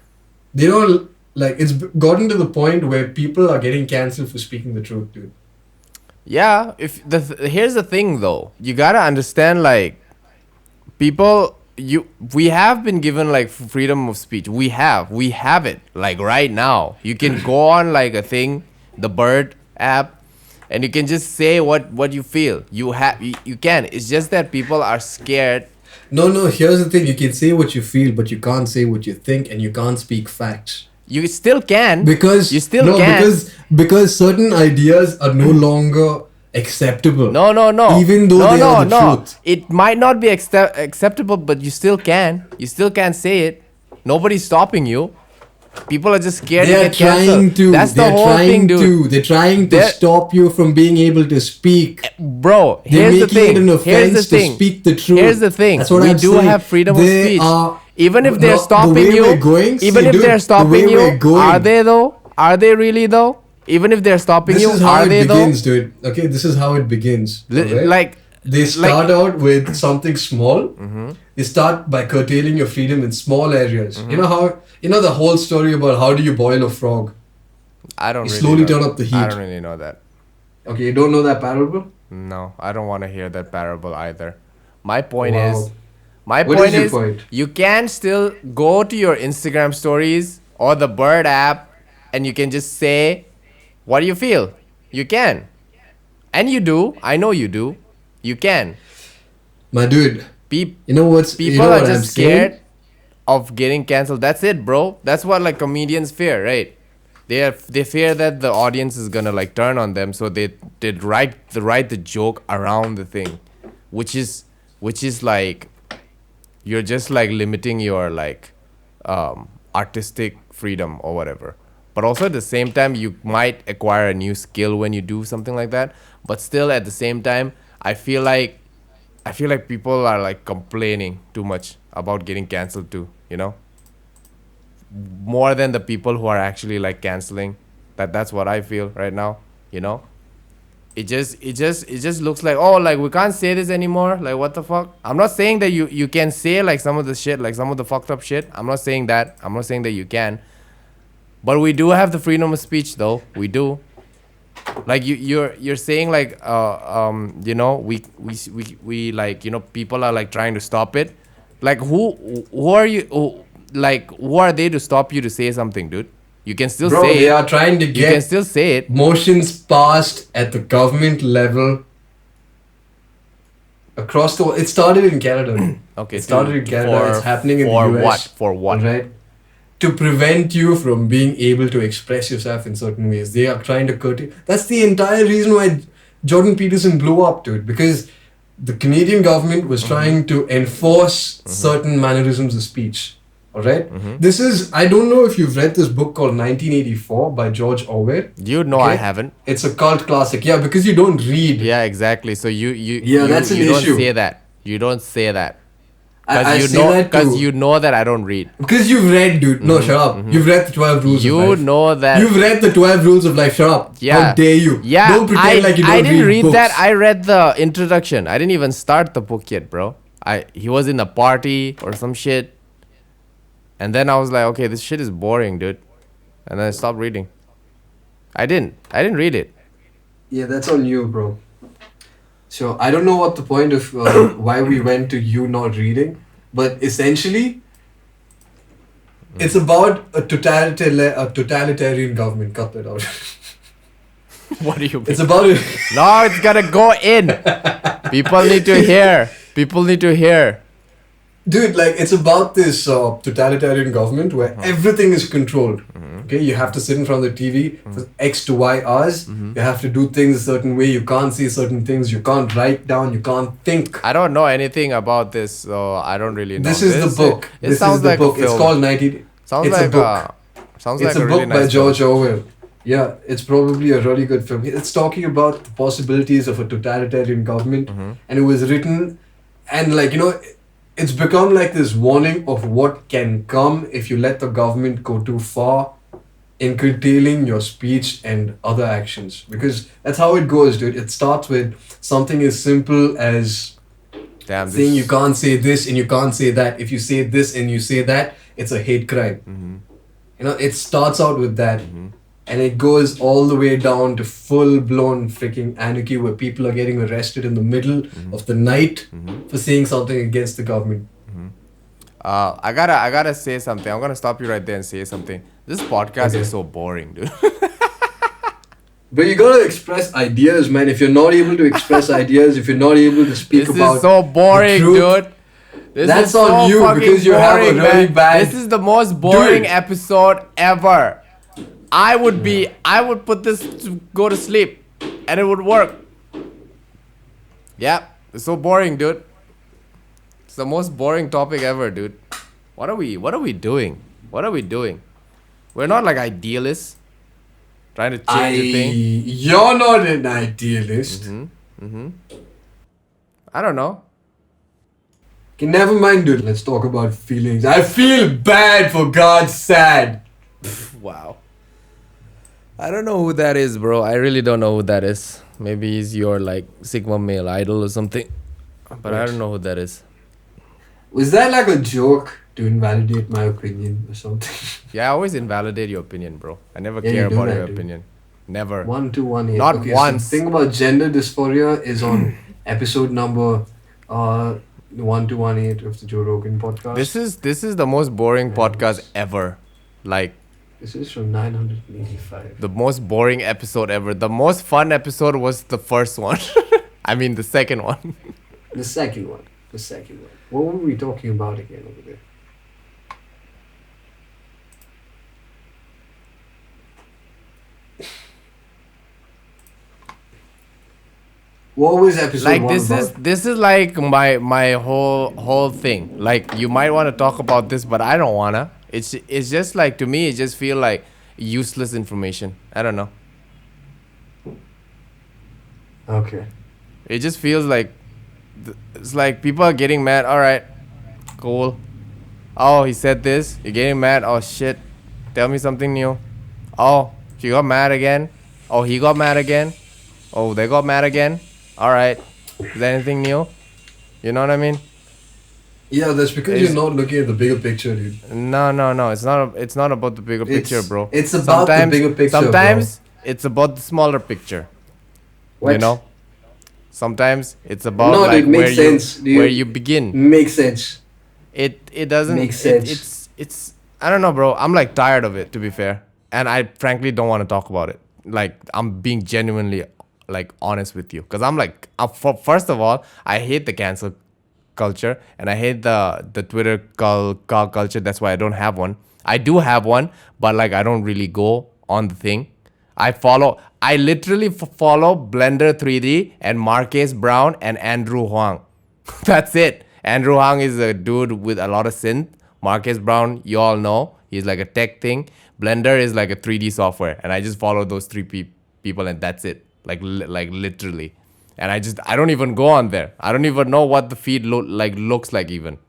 [SPEAKER 2] they don't, like, it's gotten to the point where people are getting cancelled for speaking the truth, dude.
[SPEAKER 1] Yeah, if here's the thing though, you gotta understand like people we have been given like freedom of speech. We have it like right now. You can go on like a thing, the Bird app, and you can just say what you feel. You can. It's just that people are scared.
[SPEAKER 2] No, here's the thing. You can say what you feel, but you can't say what you think, and you can't speak facts.
[SPEAKER 1] You still can
[SPEAKER 2] Because
[SPEAKER 1] you still can.
[SPEAKER 2] Because certain ideas are no longer acceptable.
[SPEAKER 1] No.
[SPEAKER 2] Even though they are the truth.
[SPEAKER 1] It might not be acceptable, but you still can. You still can say it. Nobody's stopping you. People are just scared
[SPEAKER 2] They
[SPEAKER 1] to
[SPEAKER 2] are
[SPEAKER 1] get canceled.
[SPEAKER 2] trying to.
[SPEAKER 1] That's the
[SPEAKER 2] They're
[SPEAKER 1] whole
[SPEAKER 2] trying
[SPEAKER 1] thing, dude.
[SPEAKER 2] to. They're trying to
[SPEAKER 1] They're-
[SPEAKER 2] stop you from being able to speak.
[SPEAKER 1] Bro,
[SPEAKER 2] They're
[SPEAKER 1] here's the
[SPEAKER 2] making
[SPEAKER 1] thing.
[SPEAKER 2] it an
[SPEAKER 1] Here's the
[SPEAKER 2] offense to
[SPEAKER 1] thing.
[SPEAKER 2] speak the truth.
[SPEAKER 1] Here's the thing.
[SPEAKER 2] That's what
[SPEAKER 1] we
[SPEAKER 2] I'm
[SPEAKER 1] do
[SPEAKER 2] saying.
[SPEAKER 1] have freedom
[SPEAKER 2] They
[SPEAKER 1] of speech.
[SPEAKER 2] are-
[SPEAKER 1] Even if they're
[SPEAKER 2] No,
[SPEAKER 1] stopping
[SPEAKER 2] the way
[SPEAKER 1] you,
[SPEAKER 2] we're going,
[SPEAKER 1] even
[SPEAKER 2] see,
[SPEAKER 1] if
[SPEAKER 2] dude,
[SPEAKER 1] they're
[SPEAKER 2] the
[SPEAKER 1] stopping
[SPEAKER 2] way
[SPEAKER 1] you,
[SPEAKER 2] we're going-
[SPEAKER 1] are they though? Are they really though? Even if they're stopping
[SPEAKER 2] This
[SPEAKER 1] you,
[SPEAKER 2] is how
[SPEAKER 1] are
[SPEAKER 2] it
[SPEAKER 1] they
[SPEAKER 2] begins, dude. Okay, this is how it begins.
[SPEAKER 1] though?
[SPEAKER 2] alright?
[SPEAKER 1] Like
[SPEAKER 2] They start out with something small. They start by curtailing your freedom in small areas. You know how, the whole story about how do you boil a frog?
[SPEAKER 1] I don't
[SPEAKER 2] You
[SPEAKER 1] really
[SPEAKER 2] slowly
[SPEAKER 1] know.
[SPEAKER 2] turn up the heat.
[SPEAKER 1] I don't really know that.
[SPEAKER 2] Okay, you don't know that parable?
[SPEAKER 1] No, I don't want to hear that parable either. My point
[SPEAKER 2] Wow.
[SPEAKER 1] is, my
[SPEAKER 2] What
[SPEAKER 1] point
[SPEAKER 2] is your
[SPEAKER 1] is,
[SPEAKER 2] point?
[SPEAKER 1] you can still go to your Instagram stories or the Bird app, and you can just say what do you feel. You can, and you do. I know you do. You can.
[SPEAKER 2] My dude,
[SPEAKER 1] Pe-
[SPEAKER 2] you know what
[SPEAKER 1] are
[SPEAKER 2] I'm
[SPEAKER 1] just scared
[SPEAKER 2] saying?
[SPEAKER 1] of getting canceled. That's it, bro. That's what like comedians fear, right? They fear that the audience is gonna like turn on them, so they write the joke around the thing, which is like you're just like limiting your like artistic freedom or whatever. But also at the same time, you might acquire a new skill when you do something like that. But still, at the same time, I feel like people are like complaining too much about getting canceled too, more than the people who are actually like canceling. That's what I feel right now, it just looks like, oh, like we can't say this anymore, like what the fuck. I'm not saying that you can say like some of the shit, like some of the fucked up shit. I'm not saying that you can, but we do have the freedom of speech though. We do. Like you're saying like we like, people are like trying to stop it. Like who are you who are they to stop you to say something, dude? You can still
[SPEAKER 2] Bro,
[SPEAKER 1] say
[SPEAKER 2] they
[SPEAKER 1] it.
[SPEAKER 2] are trying to
[SPEAKER 1] You can
[SPEAKER 2] get
[SPEAKER 1] still say it.
[SPEAKER 2] motions passed at the government level across the world. It started in Canada.
[SPEAKER 1] Okay,
[SPEAKER 2] It started in Canada. It's happening in the US.
[SPEAKER 1] For what?
[SPEAKER 2] Right? To prevent you from being able to express yourself in certain ways. They are trying to curtail. That's the entire reason why Jordan Peterson blew up, dude. Because the Canadian government was trying to enforce certain mannerisms of speech. Alright? This is, I don't know if you've read this book called 1984 by George Orwell.
[SPEAKER 1] You know, I haven't.
[SPEAKER 2] It's a cult classic. Yeah, because you don't read.
[SPEAKER 1] Yeah, exactly. So you
[SPEAKER 2] that's an
[SPEAKER 1] you don't
[SPEAKER 2] issue.
[SPEAKER 1] say that. You don't say that.
[SPEAKER 2] I
[SPEAKER 1] Because
[SPEAKER 2] say that too.
[SPEAKER 1] you know that I don't read.
[SPEAKER 2] Because you've read, dude. No, shut up. You've read the 12 rules of
[SPEAKER 1] You
[SPEAKER 2] life.
[SPEAKER 1] know that.
[SPEAKER 2] You've read the 12 rules of life. Shut up.
[SPEAKER 1] Yeah.
[SPEAKER 2] How dare you?
[SPEAKER 1] Yeah.
[SPEAKER 2] Don't pretend like you don't
[SPEAKER 1] I didn't read
[SPEAKER 2] books.
[SPEAKER 1] that. I read the introduction. I didn't even start the book yet, bro. He was in a party or some shit. And then I was like, okay, this shit is boring, dude. And then I stopped reading. I didn't read it.
[SPEAKER 2] Yeah, that's on you, bro. So, I don't know what the point of why we went to you not reading. But essentially, it's about a totalitarian government. Cut that out.
[SPEAKER 1] What do you mean?
[SPEAKER 2] It's about it.
[SPEAKER 1] No, it's gotta go in. People need to hear. People need to hear.
[SPEAKER 2] Dude, like, it's about this totalitarian government where everything is controlled. Okay, you have to sit in front of the TV for X to Y hours. You have to do things a certain way. You can't say certain things. You can't write down. You can't think.
[SPEAKER 1] I don't know anything about this, so I don't really know.
[SPEAKER 2] This is the book.
[SPEAKER 1] It sounds
[SPEAKER 2] is the
[SPEAKER 1] like
[SPEAKER 2] book.
[SPEAKER 1] a film.
[SPEAKER 2] It's called 90.
[SPEAKER 1] Sounds
[SPEAKER 2] it's
[SPEAKER 1] like
[SPEAKER 2] a book.
[SPEAKER 1] Sounds
[SPEAKER 2] It's
[SPEAKER 1] like
[SPEAKER 2] a
[SPEAKER 1] really
[SPEAKER 2] book
[SPEAKER 1] nice
[SPEAKER 2] by George
[SPEAKER 1] film.
[SPEAKER 2] Orwell. Yeah, it's probably a really good film. It's talking about the possibilities of a totalitarian government, and it was written, and like, it's become like this warning of what can come if you let the government go too far in curtailing your speech and other actions. Because that's how it goes, dude. It starts with something as simple as saying you can't say this and you can't say that. If you say this and you say that, it's a hate crime. It starts out with that. And it goes all the way down to full-blown freaking anarchy where people are getting arrested in the middle of the night for saying something against the government.
[SPEAKER 1] I gotta say something. I'm gonna stop you right there and say something. This podcast is so boring, dude.
[SPEAKER 2] But you gotta express ideas, man. If you're not able to express ideas, if you're not able to speak
[SPEAKER 1] This
[SPEAKER 2] about
[SPEAKER 1] is so boring,
[SPEAKER 2] the truth,
[SPEAKER 1] dude. This
[SPEAKER 2] that's
[SPEAKER 1] is so
[SPEAKER 2] on you
[SPEAKER 1] fucking
[SPEAKER 2] because you have a
[SPEAKER 1] boring,
[SPEAKER 2] really
[SPEAKER 1] man.
[SPEAKER 2] bad.
[SPEAKER 1] This is the most boring
[SPEAKER 2] Dude.
[SPEAKER 1] episode ever. I would put this to go to sleep and it would work. Yeah, it's so boring, dude. It's the most boring topic ever, dude. What are we doing? What are we doing? We're not like idealists trying to change the thing.
[SPEAKER 2] You're not an idealist.
[SPEAKER 1] I don't know.
[SPEAKER 2] Okay, never mind, dude. Let's talk about feelings. I feel bad for Gad Saad.
[SPEAKER 1] Wow. I don't know who that is, bro. I really don't know who that is. Maybe he's your like Sigma male idol or something. But I don't know who that is.
[SPEAKER 2] Was that like a joke to invalidate my opinion or something?
[SPEAKER 1] Yeah, I always invalidate your opinion, bro. I never
[SPEAKER 2] Yeah,
[SPEAKER 1] care
[SPEAKER 2] you do
[SPEAKER 1] about
[SPEAKER 2] that,
[SPEAKER 1] your
[SPEAKER 2] dude.
[SPEAKER 1] opinion. Never.
[SPEAKER 2] 1218.
[SPEAKER 1] Not
[SPEAKER 2] Okay,
[SPEAKER 1] once.
[SPEAKER 2] So the thing about gender dysphoria is on episode number 1218 of the Joe Rogan podcast.
[SPEAKER 1] This is the most boring
[SPEAKER 2] And
[SPEAKER 1] podcast ever. Like
[SPEAKER 2] This is from 985.
[SPEAKER 1] the most boring episode ever. The most fun episode was the first one. I mean the second one.
[SPEAKER 2] The second one. The second one. What were we talking about again over there? What was episode
[SPEAKER 1] Like
[SPEAKER 2] one
[SPEAKER 1] this
[SPEAKER 2] about?
[SPEAKER 1] this is like my whole thing. Like you might want to talk about this, but I don't wanna. It's just like to me it just feel like useless information. I don't know.
[SPEAKER 2] Okay.
[SPEAKER 1] It just feels like it's like people are getting mad. All right, cool. Oh, he said this. You're getting mad. Oh shit. Tell me something new. Oh, she got mad again. Oh, he got mad again. Oh, they got mad again. All right. Is there anything new? You know what I mean?
[SPEAKER 2] Yeah, that's because
[SPEAKER 1] It's-
[SPEAKER 2] you're not looking at the bigger picture, dude.
[SPEAKER 1] No. It's not about the bigger picture, bro.
[SPEAKER 2] It's about the bigger picture,
[SPEAKER 1] Sometimes it's about the smaller picture.
[SPEAKER 2] What?
[SPEAKER 1] You know. Sometimes it's about
[SPEAKER 2] No,
[SPEAKER 1] like
[SPEAKER 2] dude, makes sense, dude.
[SPEAKER 1] where you begin.
[SPEAKER 2] Makes sense.
[SPEAKER 1] It doesn't
[SPEAKER 2] Makes sense.
[SPEAKER 1] It's I don't know, bro. I'm like tired of it, to be fair, and I frankly don't want to talk about it. Like I'm being genuinely like honest with you, because I'm like first of all, I hate the cancel culture and I hate the Twitter culture. That's why I don't have one. I do have one, but like I don't really go on the thing. I literally follow Blender 3D and Marques Brown and Andrew Huang. That's it. Andrew Huang is a dude with a lot of synth. Marques Brown, you all know, he's like a tech thing. Blender is like a 3D software, and I just follow those three people, and that's it. Like literally, and I don't even go on there. I don't even know what the feed looks like even.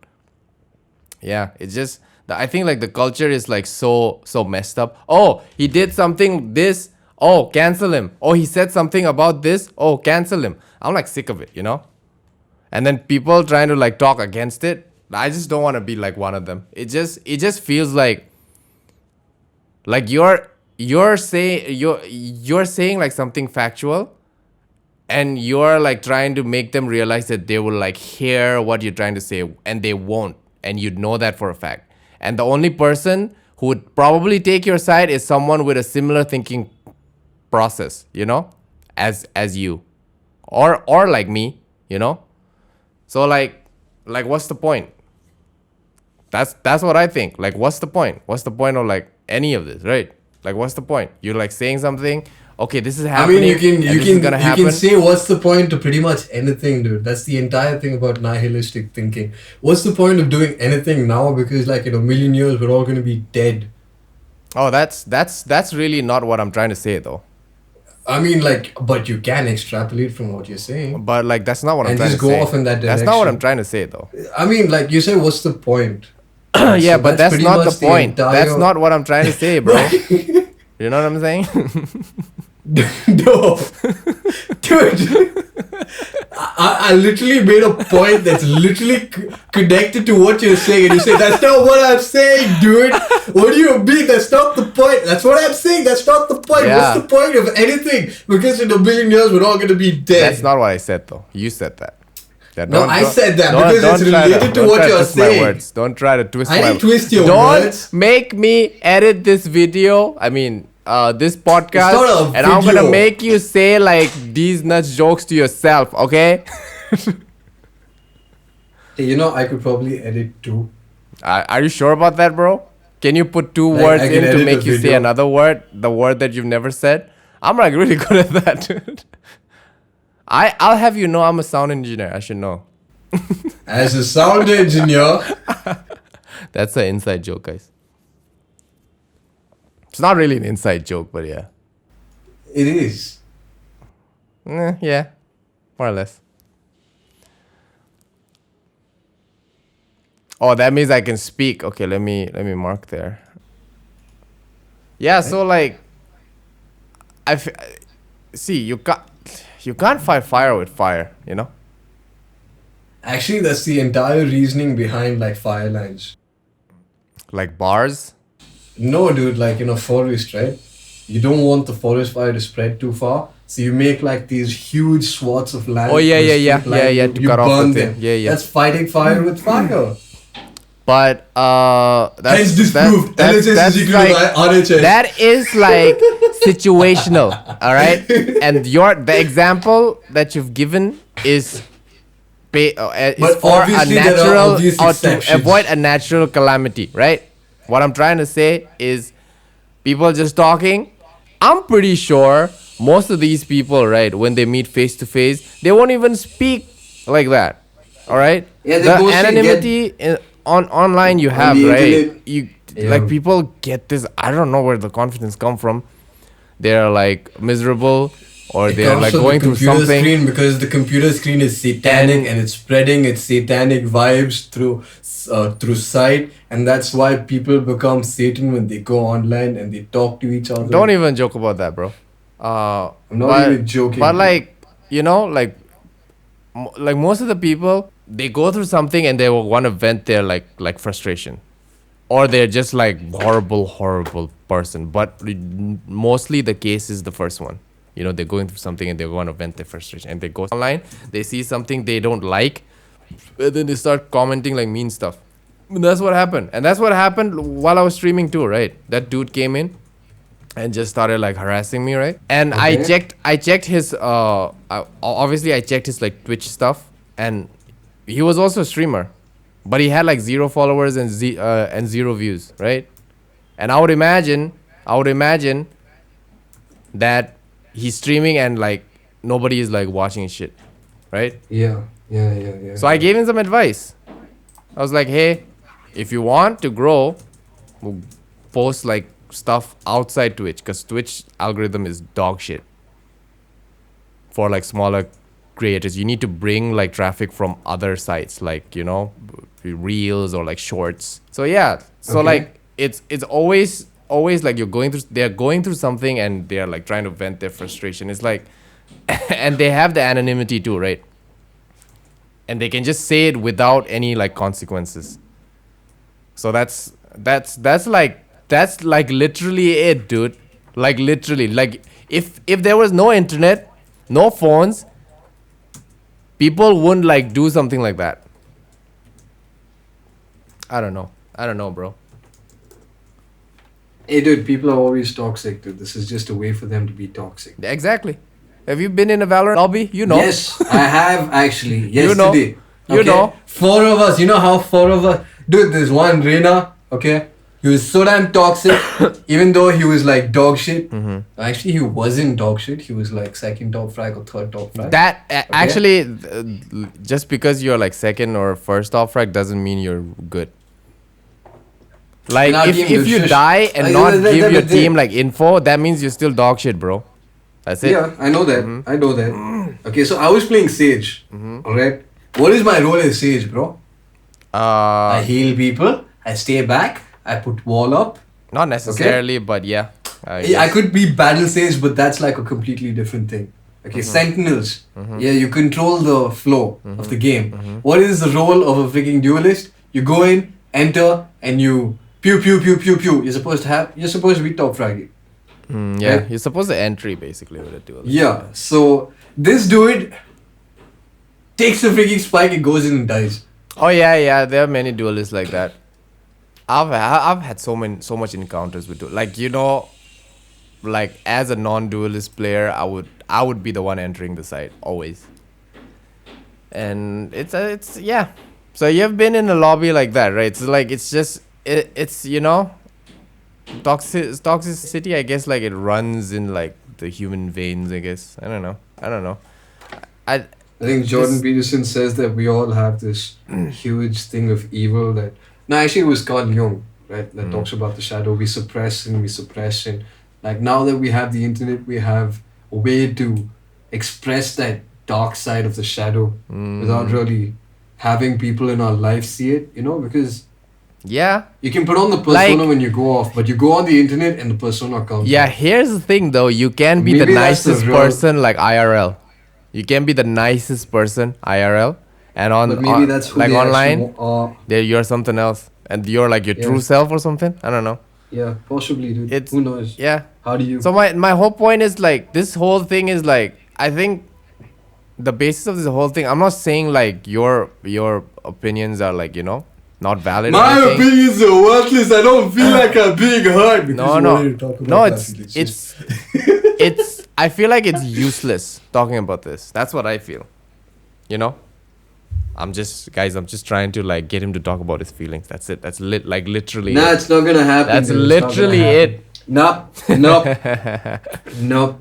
[SPEAKER 1] Yeah, it's just I think like the culture is like so messed up. Oh, he did something this. Oh, cancel him. Oh, he said something about this. Oh, cancel him. I'm like sick of it, you know? And then people trying to like talk against it. I just don't want to be like one of them. It just feels like you're saying like something factual, and you're like trying to make them realize that they will like hear what you're trying to say, and they won't, and you know that for a fact. And the only person who would probably take your side is someone with a similar thinking process, you know, as you, or like me, you know. So like what's the point? That's what I think. Like what's the point? What's the point of like any of this, right? Like what's the point? You're like saying something. Okay, this is happening.
[SPEAKER 2] I mean, you
[SPEAKER 1] happen.
[SPEAKER 2] can say what's the point to pretty much anything, dude. That's the entire thing about nihilistic thinking. What's the point of doing anything now? Because like in a million years, we're all gonna be dead.
[SPEAKER 1] Oh, that's really not what I'm trying to say though.
[SPEAKER 2] I mean, like, but you can extrapolate from what you're saying.
[SPEAKER 1] But like that's not what I'm
[SPEAKER 2] And
[SPEAKER 1] trying to
[SPEAKER 2] just
[SPEAKER 1] say.
[SPEAKER 2] go off in that
[SPEAKER 1] That's not what
[SPEAKER 2] direction.
[SPEAKER 1] I'm trying to say though.
[SPEAKER 2] I mean, like you say, what's the point?
[SPEAKER 1] Yeah,
[SPEAKER 2] So
[SPEAKER 1] but that's
[SPEAKER 2] pretty
[SPEAKER 1] not the
[SPEAKER 2] much
[SPEAKER 1] point.
[SPEAKER 2] entire-
[SPEAKER 1] That's not what I'm trying to say, bro. You know what I'm saying?
[SPEAKER 2] No, dude. I literally made a point that's literally connected to what you're saying, and you say that's not what I'm saying, dude. What do you mean? That's not the point. That's what I'm saying. That's not the point.
[SPEAKER 1] Yeah.
[SPEAKER 2] What's the point of anything? Because in a million years, we're all gonna be dead.
[SPEAKER 1] That's not what I said though. You said that. Yeah,
[SPEAKER 2] No, I said that because it's
[SPEAKER 1] try
[SPEAKER 2] related to
[SPEAKER 1] don't
[SPEAKER 2] what
[SPEAKER 1] try
[SPEAKER 2] you're
[SPEAKER 1] twist my
[SPEAKER 2] saying.
[SPEAKER 1] words. Don't try to twist
[SPEAKER 2] I
[SPEAKER 1] my
[SPEAKER 2] didn't twist your
[SPEAKER 1] Don't
[SPEAKER 2] words.
[SPEAKER 1] make me edit this video. I mean, this podcast,
[SPEAKER 2] not a
[SPEAKER 1] and I'm gonna
[SPEAKER 2] video.
[SPEAKER 1] make you say like these nuts jokes to yourself. Okay?
[SPEAKER 2] Hey, you know, I could probably edit too.
[SPEAKER 1] Are you sure about that, bro? Can you put two
[SPEAKER 2] Like,
[SPEAKER 1] words
[SPEAKER 2] I can
[SPEAKER 1] in to
[SPEAKER 2] edit
[SPEAKER 1] make
[SPEAKER 2] the
[SPEAKER 1] you say
[SPEAKER 2] video.
[SPEAKER 1] another word, the word that you've never said? I'm like really good at that, dude. I'll have you know I'm a sound engineer. I should know.
[SPEAKER 2] As a sound engineer,
[SPEAKER 1] That's an inside joke, guys. It's not really an inside joke, but yeah.
[SPEAKER 2] it is.
[SPEAKER 1] Yeah, more or less. Oh, that means I can speak. Okay, let me mark there. Yeah, so like, see, you got. you can't fight fire with fire, you know?
[SPEAKER 2] Actually, that's the entire reasoning behind like fire lines.
[SPEAKER 1] Like bars.
[SPEAKER 2] No, dude, like in a forest, right? You don't want the forest fire to spread too far, so you make like these huge swaths of land.
[SPEAKER 1] Oh, yeah,
[SPEAKER 2] in a
[SPEAKER 1] yeah,
[SPEAKER 2] straight
[SPEAKER 1] yeah,
[SPEAKER 2] line,
[SPEAKER 1] yeah,
[SPEAKER 2] you-
[SPEAKER 1] to
[SPEAKER 2] you
[SPEAKER 1] cut off the
[SPEAKER 2] burn
[SPEAKER 1] thing.
[SPEAKER 2] them.
[SPEAKER 1] Yeah, yeah.
[SPEAKER 2] That's fighting fire with fire.
[SPEAKER 1] But that's
[SPEAKER 2] Hence disproved. LHS is equal to RHS.
[SPEAKER 1] that is like situational, all right? And the example that you've given is is
[SPEAKER 2] But
[SPEAKER 1] for a
[SPEAKER 2] obviously there are
[SPEAKER 1] natural
[SPEAKER 2] obvious
[SPEAKER 1] or to
[SPEAKER 2] exceptions.
[SPEAKER 1] avoid a natural calamity, right? What I'm trying to say is people just talking. I'm pretty sure most of these people, right, when they meet face to face, they won't even speak like that. All right?
[SPEAKER 2] Yeah, they
[SPEAKER 1] the
[SPEAKER 2] mostly
[SPEAKER 1] anonymity on online you have,
[SPEAKER 2] the
[SPEAKER 1] right?
[SPEAKER 2] internet.
[SPEAKER 1] You
[SPEAKER 2] Yeah.
[SPEAKER 1] like people get this. I don't know where the confidence come from. They're like miserable, or
[SPEAKER 2] It
[SPEAKER 1] they're
[SPEAKER 2] comes
[SPEAKER 1] like
[SPEAKER 2] from
[SPEAKER 1] going
[SPEAKER 2] the
[SPEAKER 1] through
[SPEAKER 2] computer
[SPEAKER 1] something.
[SPEAKER 2] screen, because the computer screen is satanic and it's spreading its satanic vibes through sight, and that's why people become Satan when they go online and they talk to each other.
[SPEAKER 1] Don't even joke about that, bro.
[SPEAKER 2] I'm not even joking.
[SPEAKER 1] But like, you know, like most of the people, they go through something and they will want to vent their like frustration, or they're just like horrible person. But mostly the case is the first one. You know, they're going through something and they want to vent their frustration, and they go online, they see something they don't like, and then they start commenting like mean stuff. And that's what happened, and that's what happened while I was streaming too, right? That dude came in and just started like harassing me, right? And
[SPEAKER 2] Okay.
[SPEAKER 1] I checked his obviously I checked his like Twitch stuff, and he was also a streamer, but he had like 0 followers and 0 views, right? And I would imagine that he's streaming and like nobody is like watching his shit, right?
[SPEAKER 2] Yeah.
[SPEAKER 1] So I gave him some advice. I was like, hey, if you want to grow, post like stuff outside Twitch, because Twitch algorithm is dog shit for like smaller creators. You need to bring like traffic from other sites, like, you know, reels or like shorts. So yeah, so
[SPEAKER 2] Okay.
[SPEAKER 1] like it's always like they're going through something and they're like trying to vent their frustration. It's like and they have the anonymity too, right? And they can just say it without any like consequences. So that's like literally it, dude. Like literally, like if there was no internet, no phones, people wouldn't like do something like that. I don't know, bro.
[SPEAKER 2] Hey, dude, people are always toxic, dude. This is just a way for them to be toxic.
[SPEAKER 1] Exactly. Have you been in a Valorant lobby? You know.
[SPEAKER 2] Yes, I have actually.
[SPEAKER 1] You know.
[SPEAKER 2] Yesterday.
[SPEAKER 1] You know.
[SPEAKER 2] 4 of us. You know how 4 of us. Dude, there's one Reina. Okay. He was so damn toxic, even though he was like dog shit.
[SPEAKER 1] Mm-hmm.
[SPEAKER 2] Actually, he wasn't dog shit. He was like second top frag or third top frag.
[SPEAKER 1] That actually, just because you're like second or first off frag doesn't mean you're good. Like
[SPEAKER 2] In our team,
[SPEAKER 1] if
[SPEAKER 2] dude,
[SPEAKER 1] you
[SPEAKER 2] shush.
[SPEAKER 1] die and
[SPEAKER 2] Like,
[SPEAKER 1] not
[SPEAKER 2] that-
[SPEAKER 1] give
[SPEAKER 2] that-
[SPEAKER 1] your
[SPEAKER 2] that-
[SPEAKER 1] team like info, that means you're still dog shit, bro. That's it.
[SPEAKER 2] Yeah, I know that.
[SPEAKER 1] Mm-hmm.
[SPEAKER 2] I know that. Okay, so I was playing Sage. Alright. What is my role as Sage, bro? I
[SPEAKER 1] Uh,
[SPEAKER 2] heal people. I stay back. I put wall up.
[SPEAKER 1] not necessarily, but yeah.
[SPEAKER 2] I
[SPEAKER 1] guess.
[SPEAKER 2] could be battle Sage, but that's like a completely different thing. Okay, Sentinels. Yeah, you control the flow of the game. What is the role of a freaking duelist? You go in, enter, and you pew pew pew pew pew. You're supposed to be top fragging.
[SPEAKER 1] Yeah,
[SPEAKER 2] right?
[SPEAKER 1] you're supposed to entry basically with a duel.
[SPEAKER 2] Yeah, so this dude takes the freaking spike and goes in and dies.
[SPEAKER 1] Oh yeah. There are many duelists like that. I've had so much encounters with like, you know, like as a non-duelist player, I would be the one entering the site always. And it's yeah. So you've been in a lobby like that, right? So like it's you know, toxicity. I guess like it runs in like the human veins. I guess I don't know. I
[SPEAKER 2] I think Jordan
[SPEAKER 1] This-
[SPEAKER 2] Peterson says that we all have this huge thing of evil that. No, actually, it was Carl Jung, right? That talks about the shadow. We suppress and like now that we have the internet, we have a way to express that dark side of the shadow without really having people in our life see it. You know, because
[SPEAKER 1] yeah.
[SPEAKER 2] you can put on the persona
[SPEAKER 1] Like-
[SPEAKER 2] when you go off, but you go on the internet and the persona comes.
[SPEAKER 1] Yeah,
[SPEAKER 2] off.
[SPEAKER 1] here's the thing though. You can be
[SPEAKER 2] Maybe
[SPEAKER 1] the
[SPEAKER 2] that's the
[SPEAKER 1] nicest
[SPEAKER 2] real-
[SPEAKER 1] person like IRL. You can be the nicest person IRL, and
[SPEAKER 2] But maybe that's who
[SPEAKER 1] like
[SPEAKER 2] they
[SPEAKER 1] online,
[SPEAKER 2] actually are.
[SPEAKER 1] there you're something else, and you're like your
[SPEAKER 2] Yeah.
[SPEAKER 1] true self or something. I don't know.
[SPEAKER 2] Yeah, possibly, dude.
[SPEAKER 1] It's
[SPEAKER 2] Who knows?
[SPEAKER 1] yeah.
[SPEAKER 2] How do you?
[SPEAKER 1] So my whole point is like this whole thing is like I think the basis of this whole thing. I'm not saying like your opinions are like not valid.
[SPEAKER 2] My
[SPEAKER 1] or anything.
[SPEAKER 2] opinions are worthless. I don't feel like I'm being heard.
[SPEAKER 1] No. It's. I feel like it's useless talking about this. That's what I feel. I'm just trying to like get him to talk about his feelings. That's it. That's literally.
[SPEAKER 2] Nah,
[SPEAKER 1] it.
[SPEAKER 2] it's not gonna happen.
[SPEAKER 1] That's
[SPEAKER 2] dude. It's not gonna
[SPEAKER 1] literally
[SPEAKER 2] happen.
[SPEAKER 1] it.
[SPEAKER 2] Nope. Nope.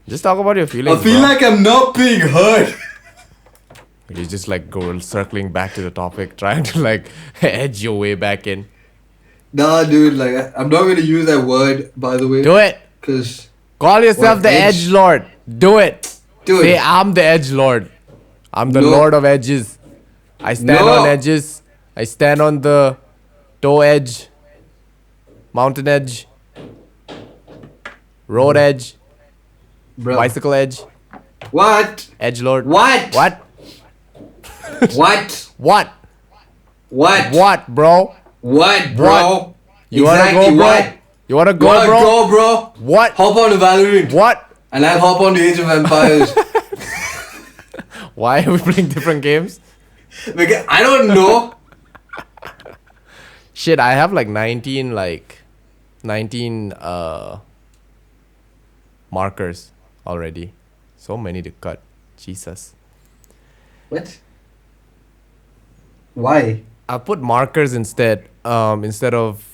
[SPEAKER 1] Just talk about your feelings.
[SPEAKER 2] I feel
[SPEAKER 1] bro.
[SPEAKER 2] like I'm not being heard.
[SPEAKER 1] You just like go circling back to the topic, trying to like edge your way back in.
[SPEAKER 2] Nah, dude. Like, I'm not gonna use that word, by the way.
[SPEAKER 1] Do it.
[SPEAKER 2] Cause
[SPEAKER 1] Call yourself
[SPEAKER 2] What,
[SPEAKER 1] the
[SPEAKER 2] edge?
[SPEAKER 1] Edge Lord. Do it.
[SPEAKER 2] Dude.
[SPEAKER 1] Say I'm the Edge Lord. I'm the
[SPEAKER 2] No.
[SPEAKER 1] Lord of Edges. I stand
[SPEAKER 2] No.
[SPEAKER 1] on edges. I stand on the toe edge, mountain edge, road edge,
[SPEAKER 2] bro.
[SPEAKER 1] bicycle edge,
[SPEAKER 2] What?
[SPEAKER 1] Edge Lord.
[SPEAKER 2] What?
[SPEAKER 1] What?
[SPEAKER 2] What?
[SPEAKER 1] What?
[SPEAKER 2] What?
[SPEAKER 1] What, bro?
[SPEAKER 2] What, bro?
[SPEAKER 1] You
[SPEAKER 2] exactly
[SPEAKER 1] wanna go, bro?
[SPEAKER 2] what?
[SPEAKER 1] You wanna
[SPEAKER 2] You
[SPEAKER 1] go,
[SPEAKER 2] wanna
[SPEAKER 1] bro?
[SPEAKER 2] go, bro?
[SPEAKER 1] What?
[SPEAKER 2] Hop on to Valorant.
[SPEAKER 1] What?
[SPEAKER 2] And I'll hop on to Age of Empires.
[SPEAKER 1] Why are we playing different games?
[SPEAKER 2] Because I don't know.
[SPEAKER 1] Shit, I have like 19 markers already. So many to cut. Jesus.
[SPEAKER 2] What? Why?
[SPEAKER 1] I put markers instead of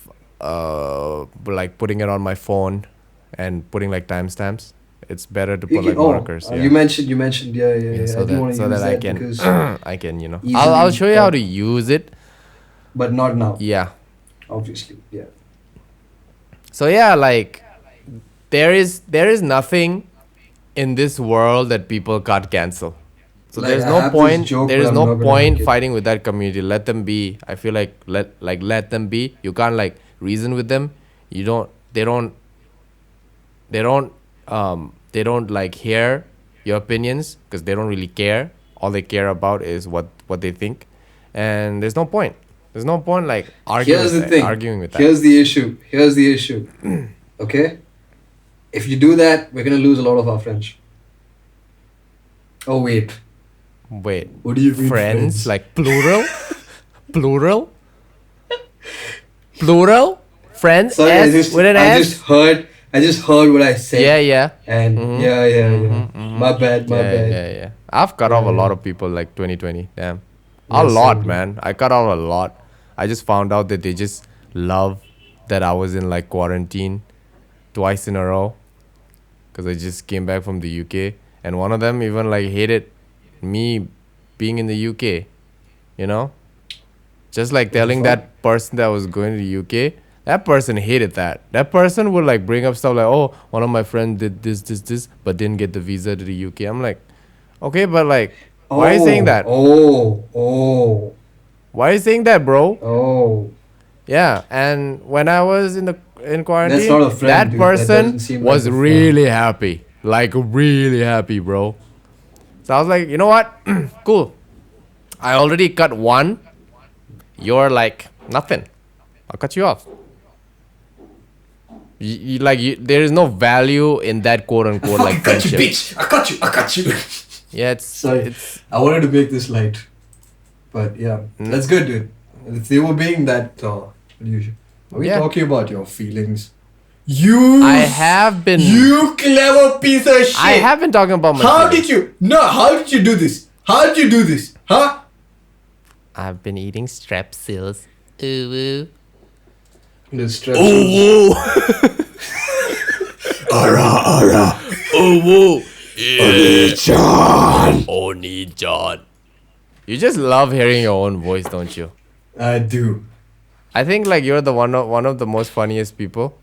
[SPEAKER 1] like putting it on my phone and putting like timestamps. It's better to put like markers. Yeah.
[SPEAKER 2] You mentioned, yeah.
[SPEAKER 1] So
[SPEAKER 2] I do want to use
[SPEAKER 1] that I
[SPEAKER 2] that
[SPEAKER 1] can
[SPEAKER 2] because,
[SPEAKER 1] I can
[SPEAKER 2] easily
[SPEAKER 1] I'll show you how
[SPEAKER 2] cut.
[SPEAKER 1] to use it.
[SPEAKER 2] but not now.
[SPEAKER 1] Yeah.
[SPEAKER 2] Obviously, yeah.
[SPEAKER 1] So yeah, like there is nothing in this world that people can't cancel. So
[SPEAKER 2] Like,
[SPEAKER 1] there's
[SPEAKER 2] I
[SPEAKER 1] no
[SPEAKER 2] have this
[SPEAKER 1] point.
[SPEAKER 2] joke,
[SPEAKER 1] There is
[SPEAKER 2] but I'm
[SPEAKER 1] no
[SPEAKER 2] not gonna
[SPEAKER 1] point
[SPEAKER 2] make it.
[SPEAKER 1] fighting with that community. Let them be. I feel like let them be. You can't like reason with them. You don't. They don't like hear your opinions because they don't really care. All they care about is what they think, and there's no point. There's no point like arguing.
[SPEAKER 2] Here's the
[SPEAKER 1] with
[SPEAKER 2] thing.
[SPEAKER 1] Arguing with that.
[SPEAKER 2] Here's the issue. Okay? If you do that, we're going to lose a lot of our friends. Oh, wait.
[SPEAKER 1] Wait.
[SPEAKER 2] What do you mean
[SPEAKER 1] Friends? Like plural? Plural? Plural? Friends?
[SPEAKER 2] Sorry,
[SPEAKER 1] S with an
[SPEAKER 2] I
[SPEAKER 1] S?
[SPEAKER 2] just heard what I said.
[SPEAKER 1] Yeah.
[SPEAKER 2] And
[SPEAKER 1] Mhm.
[SPEAKER 2] yeah. My bad.
[SPEAKER 1] Yeah. I've cut off a
[SPEAKER 2] Yeah.
[SPEAKER 1] lot of people like 2020. Damn.
[SPEAKER 2] Yeah,
[SPEAKER 1] A lot,
[SPEAKER 2] same.
[SPEAKER 1] man. I cut off a lot. I just found out that they just love that I was in like quarantine twice in a row. Because I just came back from the UK. And one of them even like hated me being in the UK. You know? Just like telling that person that was going to the UK. That person hated that. That person would like bring up stuff like, oh, one of my friends did this, but didn't get the visa to the UK. I'm like, okay, but like, why are you saying that?
[SPEAKER 2] Oh.
[SPEAKER 1] Why are you saying that, bro?
[SPEAKER 2] Oh.
[SPEAKER 1] Yeah, and when I was in quarantine,
[SPEAKER 2] That's not a friend,
[SPEAKER 1] that
[SPEAKER 2] dude. That
[SPEAKER 1] person
[SPEAKER 2] doesn't seem like
[SPEAKER 1] was
[SPEAKER 2] a friend.
[SPEAKER 1] really happy. Like, really happy, bro. So I was like, you know what? Cool. I already cut one. You're like, nothing. I'll cut you off. There is no value in that quote unquote like friendship.
[SPEAKER 2] I cut you.
[SPEAKER 1] Yeah,
[SPEAKER 2] Sorry. I wanted to make this light. But yeah, that's good, dude. If they were being that, are we talking about your feelings?
[SPEAKER 1] I have been.
[SPEAKER 2] You clever piece of shit.
[SPEAKER 1] I have been talking about my
[SPEAKER 2] How
[SPEAKER 1] feelings.
[SPEAKER 2] did you do this? How did you do this? Huh?
[SPEAKER 1] I've been eating strepsils. Ooh.
[SPEAKER 2] The stress.
[SPEAKER 1] Ara. Oh, Oni-chan. You just love hearing your own voice, don't you?
[SPEAKER 2] I do.
[SPEAKER 1] I think like you're the one of the most funniest people.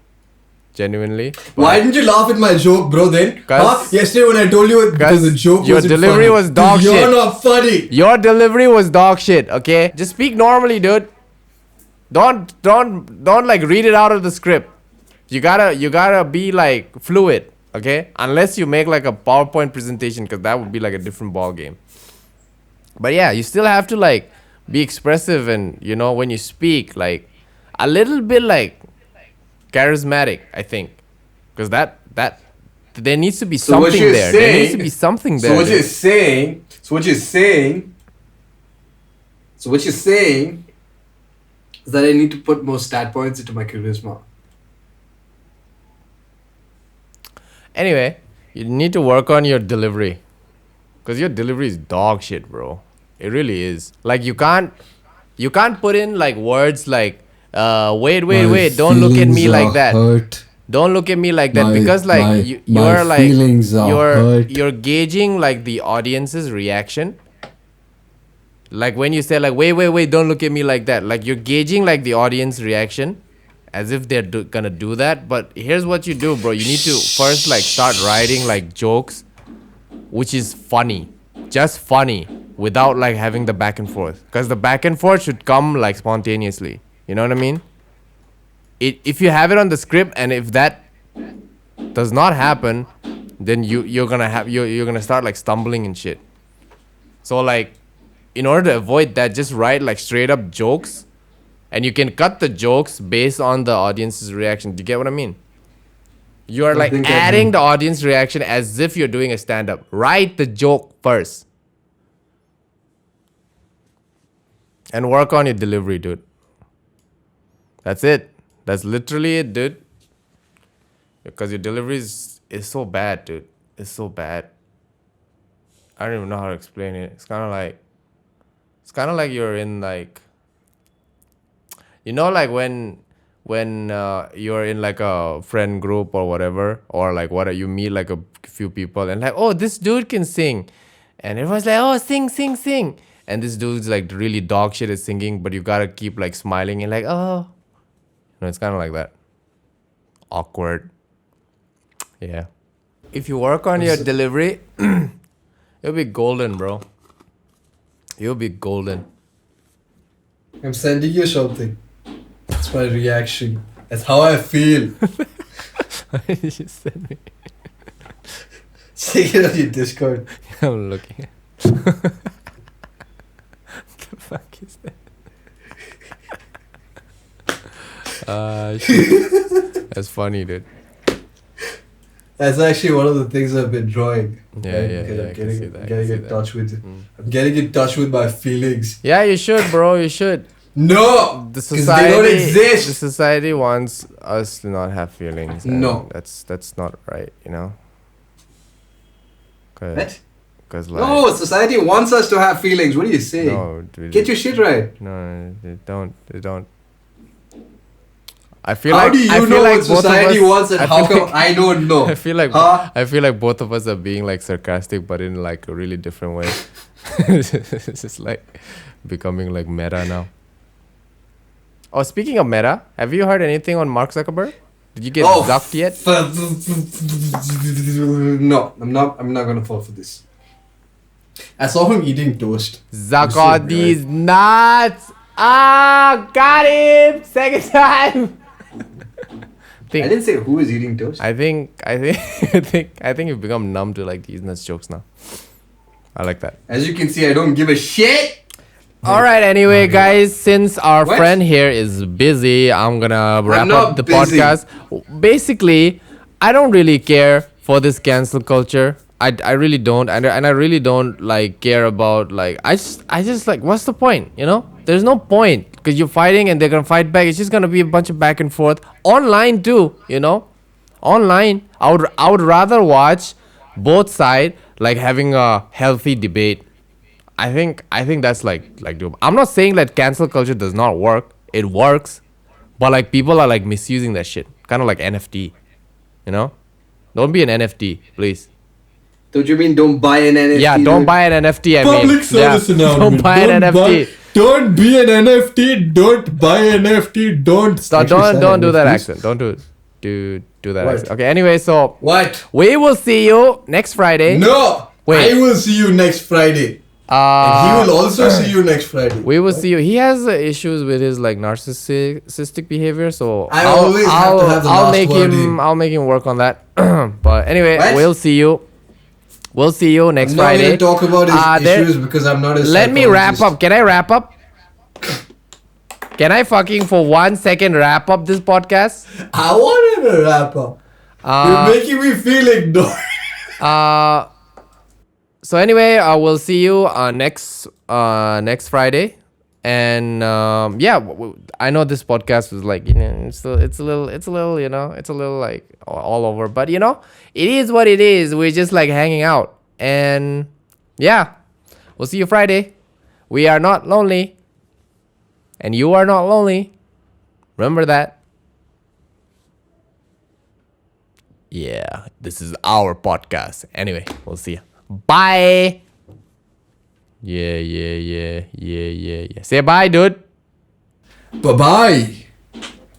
[SPEAKER 1] Genuinely.
[SPEAKER 2] Why didn't you laugh at my joke, bro, then?
[SPEAKER 1] 'Cause-
[SPEAKER 2] Yesterday when I told you because the joke
[SPEAKER 1] your
[SPEAKER 2] wasn't
[SPEAKER 1] delivery
[SPEAKER 2] funny.
[SPEAKER 1] was dog
[SPEAKER 2] You're
[SPEAKER 1] shit.
[SPEAKER 2] not funny.
[SPEAKER 1] Your delivery was dog shit, okay? Just speak normally, dude. Don't like read it out of the script. You gotta be like fluid. Okay, unless you make like a PowerPoint presentation, because that would be like a different ball game. But yeah, you still have to like be expressive, and when you speak, like a little bit like charismatic, I think, because that there needs to be something there. There needs to be something there.
[SPEAKER 2] So what you're saying is that I need to put more stat points into my charisma.
[SPEAKER 1] Anyway, you need to work on your delivery, because your delivery is dog shit, bro. It really is. Like you can't put in like words like wait, don't look at me like that.
[SPEAKER 3] Hurt.
[SPEAKER 1] Don't look at me like that, because like you're like you're gauging like the audience's reaction. Like when you say like wait, don't look at me like that, like you're gauging like the audience reaction as if they're gonna do that. But here's what you do, bro. You need to first like start writing like jokes which is funny, just funny, without like having the back and forth, because the back and forth should come like spontaneously. You know what I mean? If you have it on the script, and if that does not happen, then you're gonna start like stumbling and shit. So like, in order to avoid that, just write like straight up jokes, and you can cut the jokes based on the audience's reaction. Do you get what I mean? You are like adding the audience reaction as if you're doing a stand-up. Write the joke first, and work on your delivery, dude. That's it. That's literally it, dude. Because your delivery is so bad, dude. It's so bad. I don't even know how to explain it. It's kind of like you're in like, like when you're in like a friend group or whatever, or like you meet like a few people, and like, oh, this dude can sing, and everyone's like, oh, sing, and this dude's like really dog shit at singing, but you gotta keep like smiling and like, oh, it's kind of like that. Awkward. Yeah. If you work on your delivery, you'll be golden, bro. You'll be golden.
[SPEAKER 2] I'm sending you something. That's my reaction. That's how I feel.
[SPEAKER 1] Why did you send me?
[SPEAKER 2] Take it on your Discord.
[SPEAKER 1] I'm looking. What the fuck is that? Shit. That's funny, dude.
[SPEAKER 2] That's actually one of the things I've been drawing.
[SPEAKER 1] Yeah.
[SPEAKER 2] I'm getting in touch with it. I'm getting in touch with my feelings.
[SPEAKER 1] Yeah, you should, bro. You should.
[SPEAKER 2] No,
[SPEAKER 1] The
[SPEAKER 2] because they don't exist.
[SPEAKER 1] The society wants us to not have feelings.
[SPEAKER 2] No,
[SPEAKER 1] that's not right.
[SPEAKER 2] What?
[SPEAKER 1] Because
[SPEAKER 2] no, society wants us to have feelings. What are you saying?
[SPEAKER 1] No,
[SPEAKER 2] get your shit right.
[SPEAKER 1] No, they don't. I feel
[SPEAKER 2] how
[SPEAKER 1] like
[SPEAKER 2] do you know what society wants, and how come I don't know?
[SPEAKER 1] I feel like both of us are being like sarcastic, but in like a really different way. It's just like becoming like meta now. Oh, speaking of meta, have you heard anything on Mark Zuckerberg? Did you get zucked yet?
[SPEAKER 2] No, I'm not gonna fall for this. I saw him eating toast.
[SPEAKER 1] Zuck all these nuts. Ah, got him. Second time.
[SPEAKER 2] I didn't say who is eating toast.
[SPEAKER 1] I think you've become numb to like these nuts jokes now. I like that.
[SPEAKER 2] As you can see, I don't give a shit.
[SPEAKER 1] Alright, anyway, guys, since our friend here is busy, I'm gonna wrap up the podcast. Basically, I don't really care for this cancel culture. I really don't, and I really don't like care about like I just like, what's the point? There's no point, because you're fighting and they're gonna fight back. It's just gonna be a bunch of back and forth online too. Online. I would rather watch both sides like having a healthy debate. I think that's like doable. I'm not saying that cancel culture does not work. It works, but like people are like misusing that shit. Kind of like NFT. Don't be an NFT, please.
[SPEAKER 2] Don't you mean don't buy an NFT?
[SPEAKER 1] Yeah, don't buy an NFT.
[SPEAKER 3] Public service announcement.
[SPEAKER 1] Don't buy an NFT.
[SPEAKER 3] Don't be an NFT. Don't buy an NFT.
[SPEAKER 1] Don't do that accent. Don't do that accent. Okay. Anyway, so
[SPEAKER 2] what?
[SPEAKER 1] We will see you next Friday.
[SPEAKER 2] No.
[SPEAKER 1] Wait.
[SPEAKER 2] I will see you next Friday.
[SPEAKER 3] And he will also see you next Friday.
[SPEAKER 1] We will see you. He has issues with his like narcissistic behavior, so
[SPEAKER 3] I always have to have the
[SPEAKER 1] I'll
[SPEAKER 3] last
[SPEAKER 1] make
[SPEAKER 3] word
[SPEAKER 1] him.
[SPEAKER 3] in.
[SPEAKER 1] I'll make him work on that. But anyway,
[SPEAKER 2] What?
[SPEAKER 1] we'll see you. We'll see you next
[SPEAKER 3] I'm not
[SPEAKER 1] Friday.
[SPEAKER 3] going to talk about his
[SPEAKER 1] there-
[SPEAKER 3] issues because I'm not a
[SPEAKER 1] Let me wrap
[SPEAKER 3] psychologist.
[SPEAKER 1] up. Can I wrap up? Can I fucking for 1 second wrap up this podcast?
[SPEAKER 3] I wanted to wrap up. You're making me feel ignored.
[SPEAKER 1] So anyway, we'll see you next Friday, and I know this podcast was like it's a little like all over, but it is what it is. We're just like hanging out, and yeah, we'll see you Friday. We are not lonely, and you are not lonely. Remember that. Yeah, this is our podcast. Anyway, we'll see you. Bye. Yeah. Say bye, dude.
[SPEAKER 3] Bye-bye.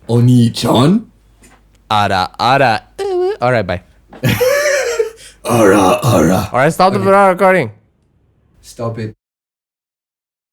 [SPEAKER 3] Oni-chan.
[SPEAKER 1] Ara. Alright, bye.
[SPEAKER 3] Ara.
[SPEAKER 1] Alright, stop the recording.
[SPEAKER 2] Stop it.